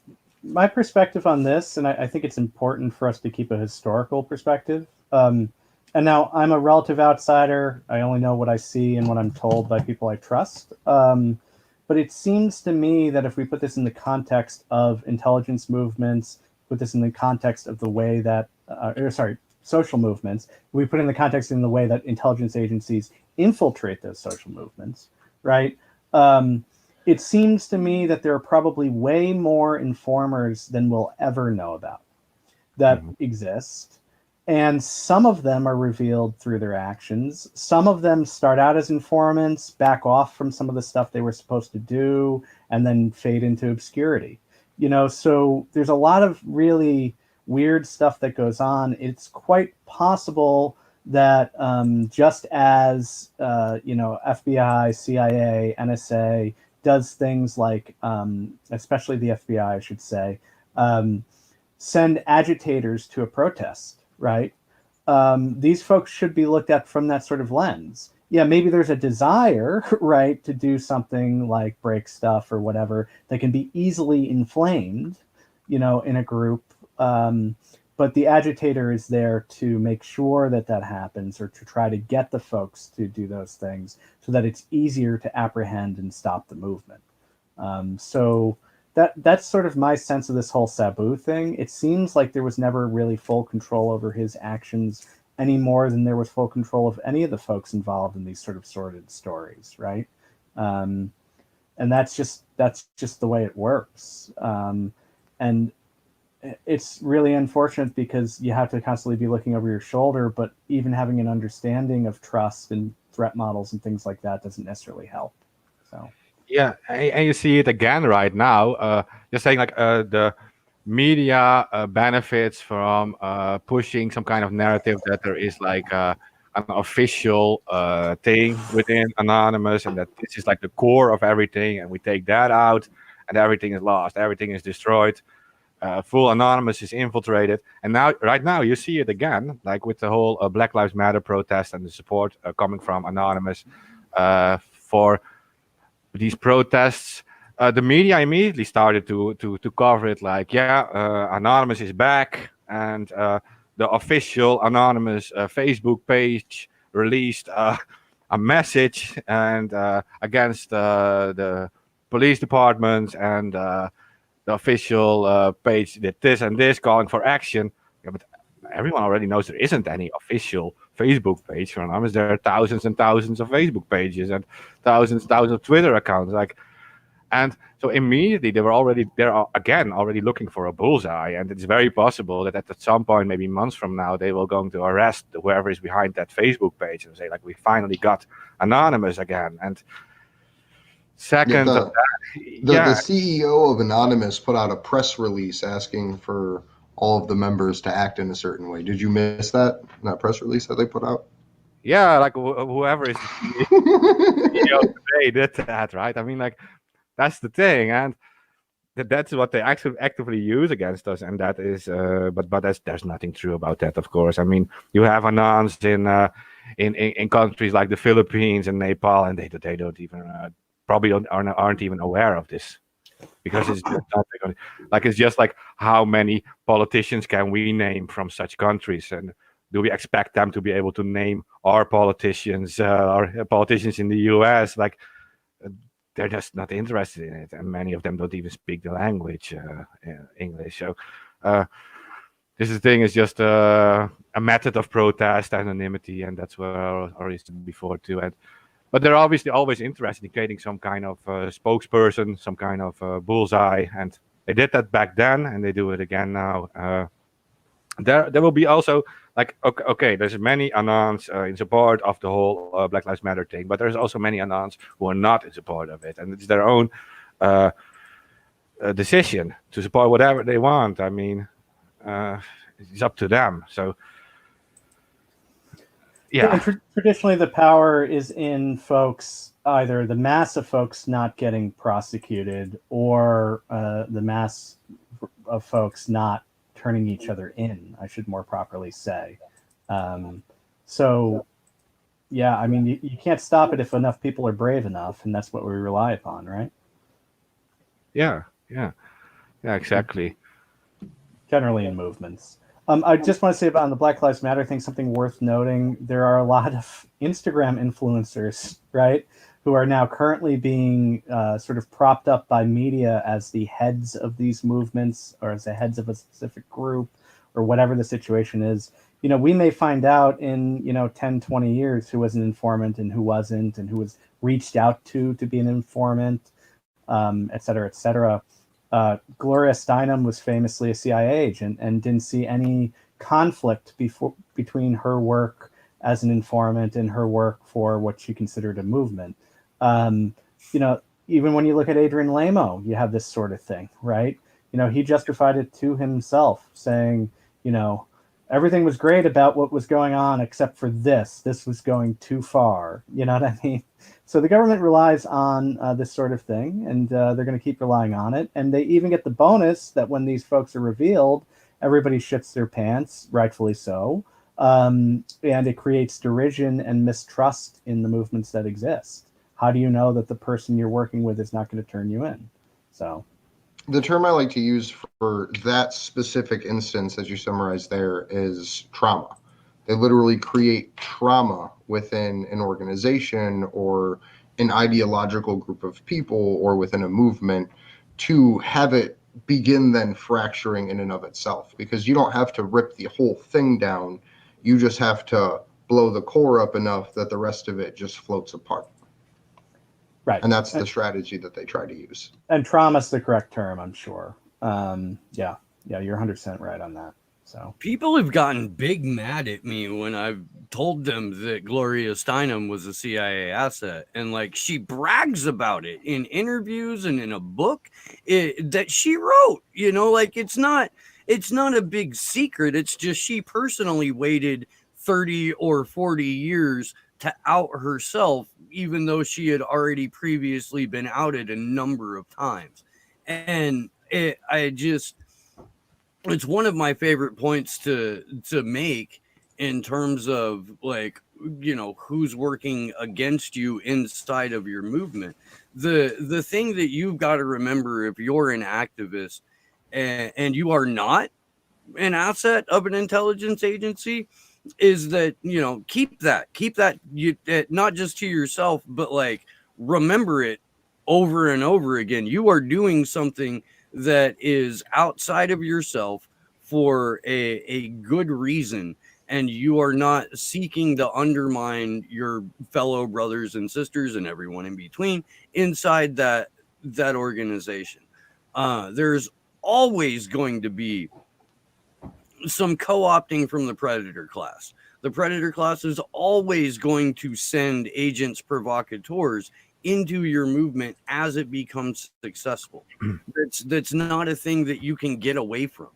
my perspective on this, and I think it's important for us to keep a historical perspective. And now I'm a relative outsider. I only know what I see and what I'm told by people I trust. But it seems to me that if we put this in the context of intelligence movements, put this in the context of the way that, social movements, we put in the context in the way that intelligence agencies infiltrate those social movements, right? It seems to me that there are probably way more informers than we'll ever know about that exist. And some of them are revealed through their actions. Some of them start out as informants, back off from some of the stuff they were supposed to do, and then fade into obscurity. So there's a lot of really weird stuff that goes on. It's quite possible that just as, FBI, CIA, NSA does things like, especially the FBI, I should say, send agitators to a protest, right? These folks should be looked at from that sort of lens. Yeah, maybe there's a desire, right, to do something like break stuff or whatever that can be easily inflamed, in a group. but the agitator is there to make sure that that happens, or to try to get the folks to do those things so that it's easier to apprehend and stop the movement. So that's sort of my sense of this whole Sabu thing. It seems like there was never really full control over his actions any more than there was full control of any of the folks involved in these sort of sordid stories, right? And that's just the way it works. And it's really unfortunate because you have to constantly be looking over your shoulder, but even having an understanding of trust and threat models and things like that doesn't necessarily help. So yeah, and you see it again right now. You're saying like the media benefits from pushing some kind of narrative that there is like an official thing within Anonymous, and that this is like the core of everything, and we take that out, and everything is lost, everything is destroyed. Full Anonymous is infiltrated, and now, right now, you see it again, like with the whole Black Lives Matter protest and the support coming from Anonymous for these protests. The media immediately started to cover it, like, Anonymous is back, and the official Anonymous Facebook page released a message and against the police departments, and the official page did this and this, calling for action. Yeah, but everyone already knows there isn't any official Facebook page for Anonymous. There are thousands and thousands of Facebook pages and thousands of Twitter accounts. And so immediately they're already looking for a bullseye, and it's very possible that at some point, maybe months from now, they will going to arrest whoever is behind that Facebook page and say, like, we finally got Anonymous again. And second, the CEO of Anonymous put out a press release asking for all of the members to act in a certain way. Did you miss that press release that they put out? Yeah, like whoever is the CEO today did that, right? I mean, like, that's the thing, and that's what they actually actively use against us, and that is, but there's nothing true about that, of course. I mean, you have Anons in countries like the Philippines and Nepal, and they don't even aren't even aware of this, because it's just not like, it's just like, how many politicians can we name from such countries, and do we expect them to be able to name our politicians, our politicians in the US? Like, they're just not interested in it, and many of them don't even speak the language, English. So this thing is just a method of protest, anonymity, and that's what I reasoned before too. But they're obviously always interested in creating some kind of spokesperson, some kind of bullseye, and they did that back then, and they do it again now. There will be also, like, okay, there's many Anons in support of the whole Black Lives Matter thing, but there's also many Anons who are not in support of it, and it's their own decision to support whatever they want. I mean, it's up to them. So, yeah. And traditionally, the power is in folks, either the mass of folks not getting prosecuted, or the mass of folks not turning each other in, I should more properly say. So, yeah, I mean, you can't stop it if enough people are brave enough, and that's what we rely upon, right? Yeah, exactly. Generally in movements. I just want to say about the Black Lives Matter thing, something worth noting. There are a lot of Instagram influencers, right, who are now currently being sort of propped up by media as the heads of these movements, or as the heads of a specific group, or whatever the situation is. You know, we may find out in, 10, 20 years who was an informant and who wasn't, and who was reached out to be an informant, et cetera, et cetera. Gloria Steinem was famously a CIA agent and didn't see any conflict between her work as an informant and her work for what she considered a movement. Even when you look at Adrian Lamo, you have this sort of thing, right? He justified it to himself, saying, everything was great about what was going on except for this. This was going too far. You know what I mean? So the government relies on this sort of thing, and they're going to keep relying on it. And they even get the bonus that when these folks are revealed, everybody shits their pants, rightfully so. And it creates derision and mistrust in the movements that exist. How do you know that the person you're working with is not going to turn you in? So, the term I like to use for that specific instance, as you summarized there, is trauma. They literally create trauma within an organization or an ideological group of people or within a movement to have it begin then fracturing in and of itself. Because you don't have to rip the whole thing down. You just have to blow the core up enough that the rest of it just floats apart. Right. And that's the strategy that they try to use. And trauma's the correct term, I'm sure. Yeah, you're 100% right on that. So people have gotten big mad at me when I've told them that Gloria Steinem was a CIA asset, and like she brags about it in interviews and in a book that she wrote. You know, like it's not a big secret. It's just she personally waited 30 or 40 years to out herself, even though she had already previously been outed a number of times. And it's one of my favorite points to make in terms of, like, you know, who's working against you inside of your movement. The thing that you've got to remember if you're an activist and you are not an asset of an intelligence agency is that, you know, keep that not just to yourself, but like remember it over and over again. You are doing something that is outside of yourself for a good reason, and you are not seeking to undermine your fellow brothers and sisters and everyone in between inside that organization. There's always going to be some co-opting from the predator class. The predator class is always going to send agents provocateurs into your movement as it becomes successful. That's not a thing that you can get away from.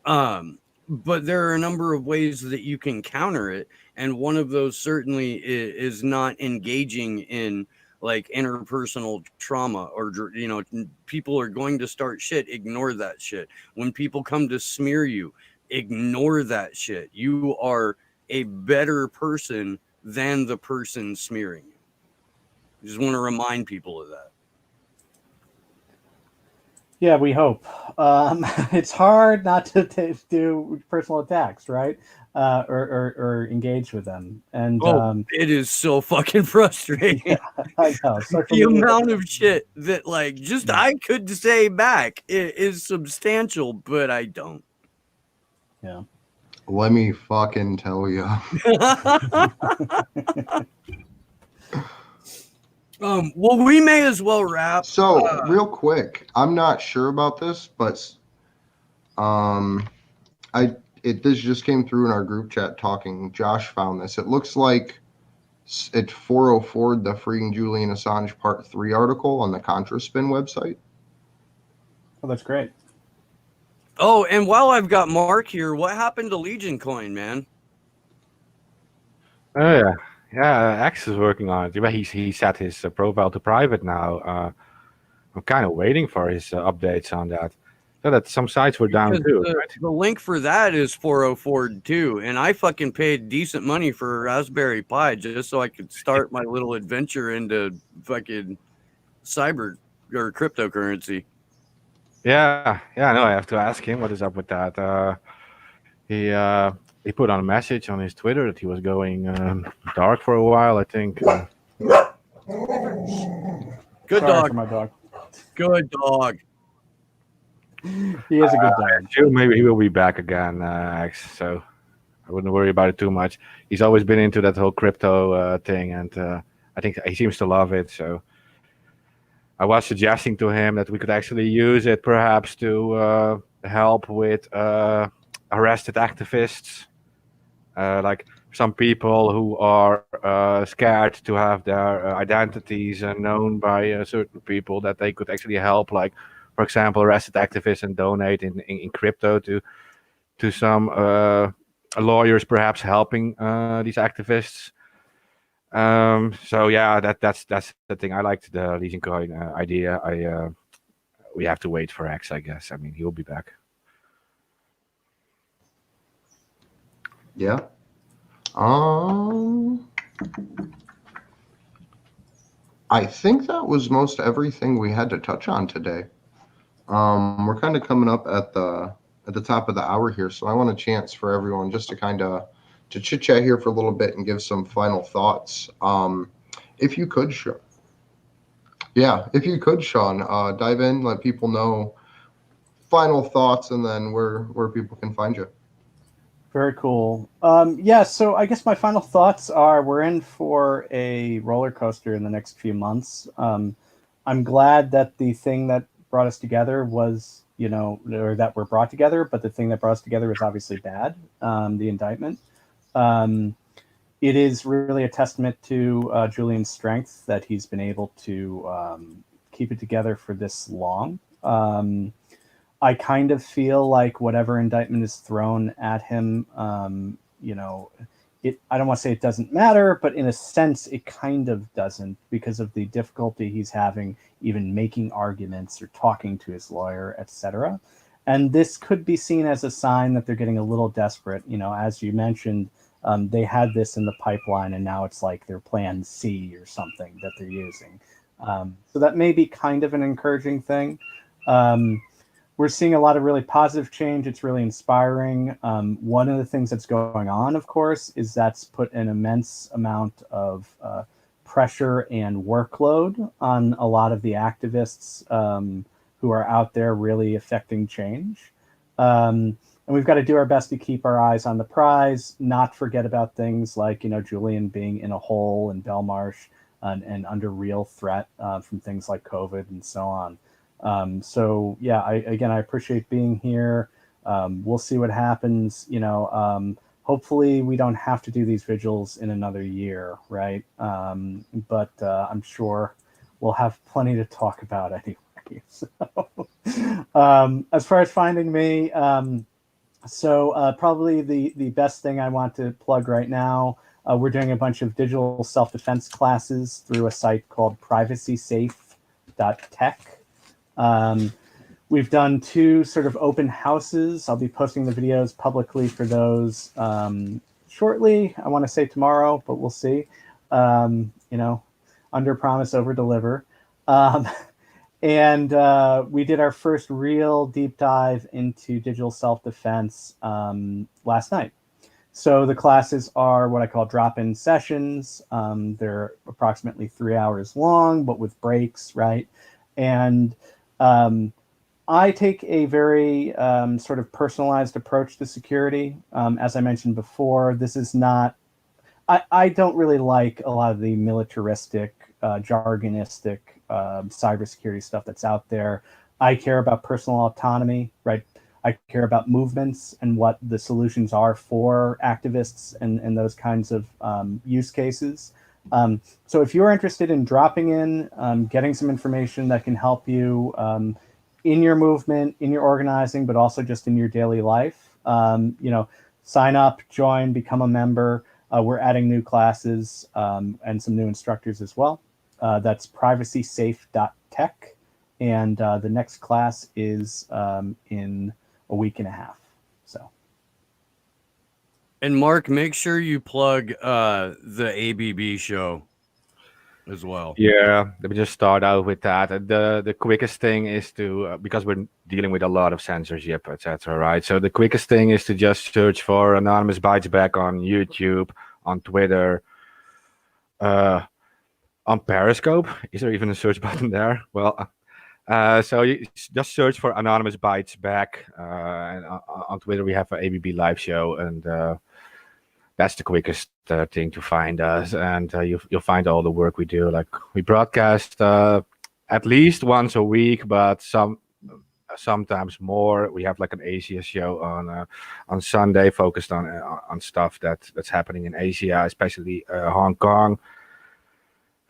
But there are a number of ways that you can counter it, and one of those certainly is not engaging in like interpersonal trauma, or, you know, people are going to start shit. Ignore that shit. When people come to smear you, ignore that shit. You are a better person than the person smearing you. I just want to remind people of that. yeah, we hope. It's hard not to do personal attacks, right? Or engage with them. And it is so fucking frustrating. yeah, I know. The amount of shit that like just I could say back is substantial, but I don't. Yeah. Let me fucking tell you. Well, we may as well wrap. So, real quick, I'm not sure about this, but this just came through in our group chat talking. Josh found this. It looks like it's 404, the Freeing Julian Assange Part 3 article on the ContraSpin website. Oh, that's great. Oh, and while I've got Mark here, what happened to Legion Coin, man? Oh yeah, X is working on it. He set his profile to private now. I'm kind of waiting for his updates on that. So that some sites were down too. The link for that is 404 too, and I fucking paid decent money for a Raspberry Pi just so I could start my little adventure into fucking cyber or cryptocurrency. Yeah, no, I have to ask him what is up with that. He put on a message on his Twitter that he was going dark for a while, I think. Good Sorry dog. for my dog. Good dog. He is a good dog. Maybe he will be back again, X, so I wouldn't worry about it too much. He's always been into that whole crypto thing, and I think he seems to love it, so I was suggesting to him that we could actually use it perhaps to help with arrested activists, like some people who are scared to have their identities known by certain people, that they could actually help, like, for example, arrested activists and donate in crypto to some lawyers, perhaps helping these activists. So yeah, that's the thing. I liked the Legion Coin idea. We have to wait for X, I guess. I mean, he'll be back. Yeah. I think that was most everything we had to touch on today. We're kind of coming up at the top of the hour here, so I want a chance for everyone just to kind of to chit chat here for a little bit and give some final thoughts. If you could, Sean. Yeah, if you could, Sean, dive in, let people know final thoughts, and then where people can find you. Very cool. Yeah, so I guess my final thoughts are we're in for a roller coaster in the next few months. I'm glad that the thing that brought us together was, or that we're brought together, but the thing that brought us together was obviously bad, the indictment. It is really a testament to Julian's strength that he's been able to keep it together for this long. I kind of feel like whatever indictment is thrown at him, I don't want to say it doesn't matter, but in a sense, it kind of doesn't because of the difficulty he's having even making arguments or talking to his lawyer, etc. And this could be seen as a sign that they're getting a little desperate. As you mentioned, they had this in the pipeline, and now it's like their plan C or something that they're using. So that may be kind of an encouraging thing. We're seeing a lot of really positive change. It's really inspiring. One of the things that's going on, of course, is that's put an immense amount of pressure and workload on a lot of the activists who are out there really affecting change. And we've got to do our best to keep our eyes on the prize, not forget about things like, Julian being in a hole in Belmarsh and under real threat from things like COVID and so on. So yeah, I appreciate being here. We'll see what happens. Hopefully we don't have to do these vigils in another year, right? But I'm sure we'll have plenty to talk about anyway. So, as far as finding me, probably the best thing I want to plug right now, we're doing a bunch of digital self-defense classes through a site called privacysafe.tech. We've done 2 sort of open houses. I'll be posting the videos publicly for those shortly. I want to say tomorrow, but we'll see. Under promise, over deliver. And we did our first real deep dive into digital self-defense last night. So the classes are what I call drop-in sessions. They're approximately 3 hours long, but with breaks, right? And I take a very sort of personalized approach to security. As I mentioned before, this is not, I don't really like a lot of the militaristic, jargonistic cybersecurity stuff that's out there. I care about personal autonomy, right? I care about movements and what the solutions are for activists and those kinds of use cases. So if you're interested in dropping in, getting some information that can help you in your movement, in your organizing, but also just in your daily life, sign up, join, become a member. We're adding new classes and some new instructors as well. That's privacysafe.tech. And the next class is in a week and a half. So. And Mark, make sure you plug the ABB show as well. Yeah, let me just start out with that. The quickest thing is to because we're dealing with a lot of censorship, etc. Right? So the quickest thing is to just search for Anonymous Bites Back on YouTube, on Twitter, on Periscope. Is there even a search button there? Well, so you just search for Anonymous Bites Back, and on Twitter we have an ABB live show, and that's the quickest thing to find us, and you'll find all the work we do. Like we broadcast at least once a week, but sometimes more. We have like an Asia show on Sunday, focused on stuff that's happening in Asia, especially Hong Kong.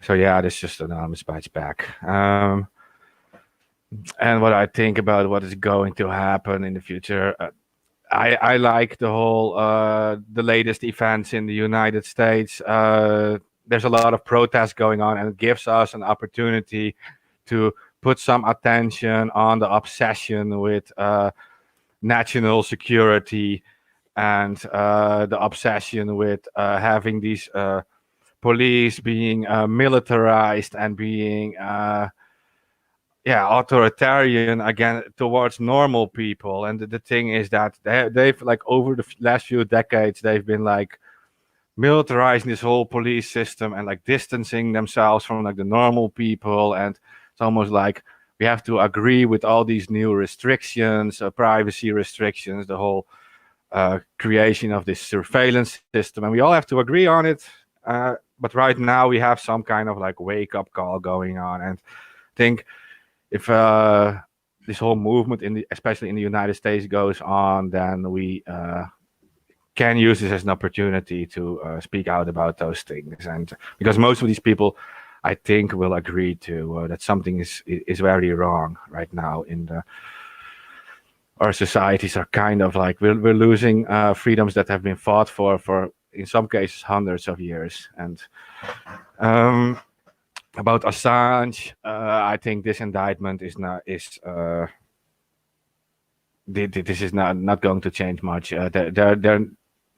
So yeah, this is just Anonymous Bites Back. And what I think about what is going to happen in the future. I like the whole the latest events in the United States. There's a lot of protests going on, and it gives us an opportunity to put some attention on the obsession with national security and the obsession with having these police being militarized and being authoritarian again towards normal people. And the thing is that they've like over the last few decades they've been like militarizing this whole police system and like distancing themselves from like the normal people. And it's almost like we have to agree with all these new restrictions, privacy restrictions, the whole creation of this surveillance system, and we all have to agree on it. But right now we have some kind of like wake up call going on, and I think if this whole movement especially in the United States goes on, then we can use this as an opportunity to speak out about those things. And because most of these people, I think, will agree to that something is very wrong right now in our societies are kind of like we're losing freedoms that have been fought for in some cases hundreds of years. And about Assange, I think this indictment this is not going to change much.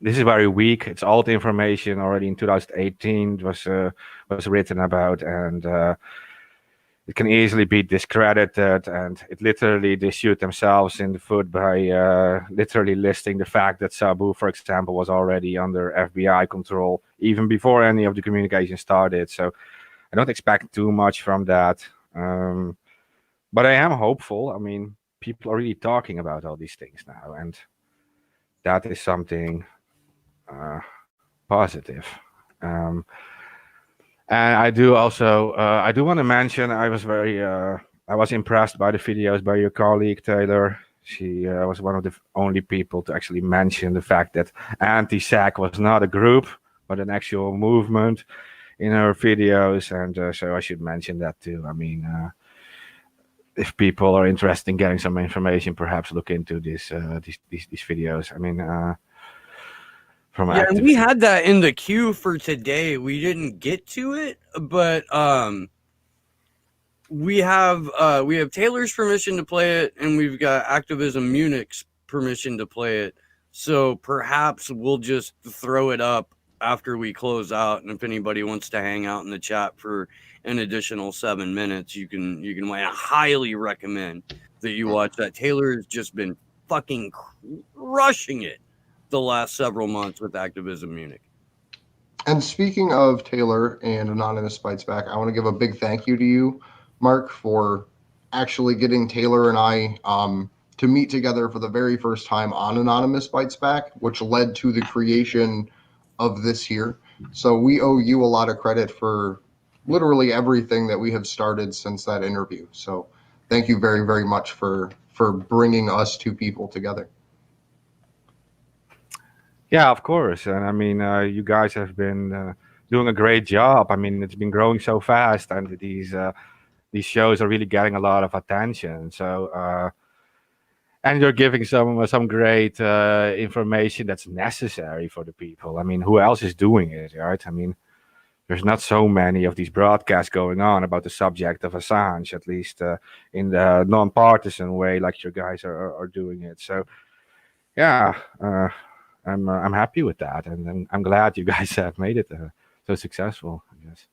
This is very weak. It's old information already in 2018 was written about, and it can easily be discredited. And they shoot themselves in the foot by literally listing the fact that Sabu, for example, was already under FBI control even before any of the communication started. So I don't expect too much from that. But I am hopeful. I mean, people are really talking about all these things now, and that is something positive. And I do also I do want to mention I was impressed by the videos by your colleague Taylor. She was one of the only people to actually mention the fact that anti-SAC was not a group but an actual movement in her videos, and so I should mention that too. I mean, if people are interested in getting some information, perhaps look into these videos. I mean, and we had that in the queue for today. We didn't get to it, but we have Taylor's permission to play it, and we've got Activism Munich's permission to play it. So perhaps we'll just throw it up after we close out, and if anybody wants to hang out in the chat for an additional 7 minutes, you can. I highly recommend that you watch that. Taylor has just been fucking crushing it the last several months with Activism Munich. And speaking of Taylor and Anonymous Bites Back, I want to give a big thank you to you, Mark, for actually getting Taylor and I to meet together for the very first time on Anonymous Bites Back, which led to the creation of this here. So we owe you a lot of credit for literally everything that we have started since that interview. So thank you very, very much for bringing us two people together. Yeah, of course. And I mean, you guys have been doing a great job. I mean, it's been growing so fast, and these shows are really getting a lot of attention. So, and you're giving some great information that's necessary for the people. I mean, who else is doing it, right? I mean, there's not so many of these broadcasts going on about the subject of Assange, at least in the non-partisan way, like your guys are doing it. So, yeah. I'm happy with that, and I'm glad you guys have made it so successful, I guess.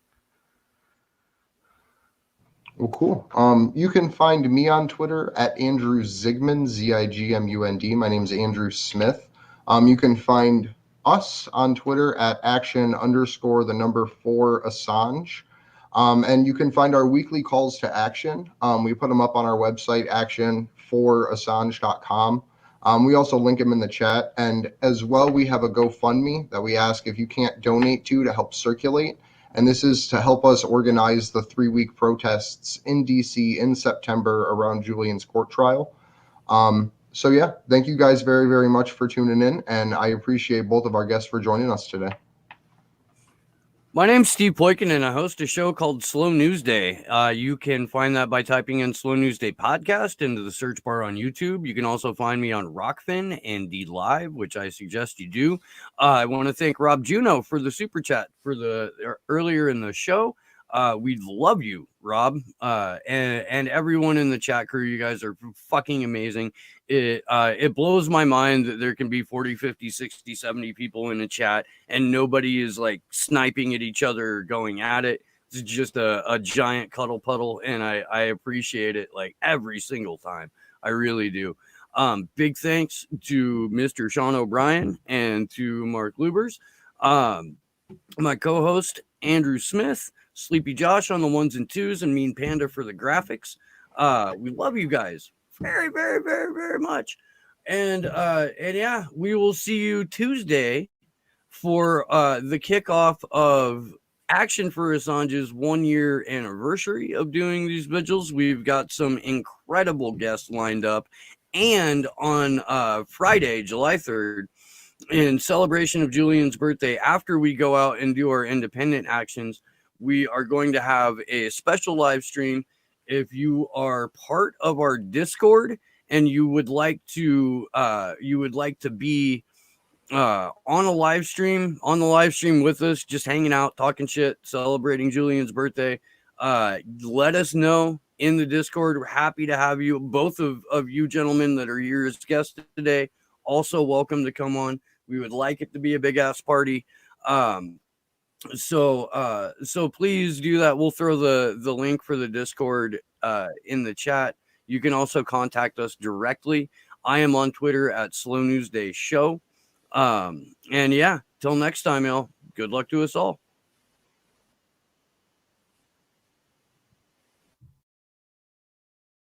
Well, cool. You can find me on Twitter at Andrew Zigmund, Zigmund. My name's Andrew Smith. You can find us on Twitter at action_4 Assange. And you can find our weekly calls to action. We put them up on our website, action4assange.com. We also link them in the chat, and as well, we have a GoFundMe that we ask if you can't donate to help circulate, and this is to help us organize the 3-week protests in DC in September around Julian's court trial. So yeah, thank you guys very, very much for tuning in, and I appreciate both of our guests for joining us today. My name's Steve Ploykin, and I host a show called Slow News Day. You can find that by typing in Slow News Day Podcast into the search bar on YouTube. You can also find me on Rockfin and D Live, which I suggest you do. I want to thank Rob Juno for the super chat for the earlier in the show. We love you, Rob, and everyone in the chat crew. You guys are fucking amazing. It blows my mind that there can be 40, 50, 60, 70 people in a chat and nobody is like sniping at each other or going at it. It's just a giant cuddle puddle, and I appreciate it like every single time. I really do. Big thanks to Mr. Sean O'Brien and to Mark Lubers. My co-host Andrew Smith, Sleepy Josh on the ones and twos, and Mean Panda for the graphics. We love you guys very, very, very, very much. And yeah, we will see you Tuesday for the kickoff of Action for Assange's 1 year anniversary of doing these vigils. We've got some incredible guests lined up. And on Friday, July 3rd, in celebration of Julian's birthday, after we go out and do our independent actions, we are going to have a special live stream. If you are part of our Discord and you would like to be on the live stream with us, just hanging out, talking shit, celebrating Julian's birthday, let us know in the Discord. We're happy to have you. Both of you gentlemen that are here as guests today, also welcome to come on. We would like it to be a big ass party. So please do that. We'll throw the link for the Discord in the chat. You can also contact us directly. I am on Twitter at Slow News Day Show. And yeah, till next time, y'all. Good luck to us all.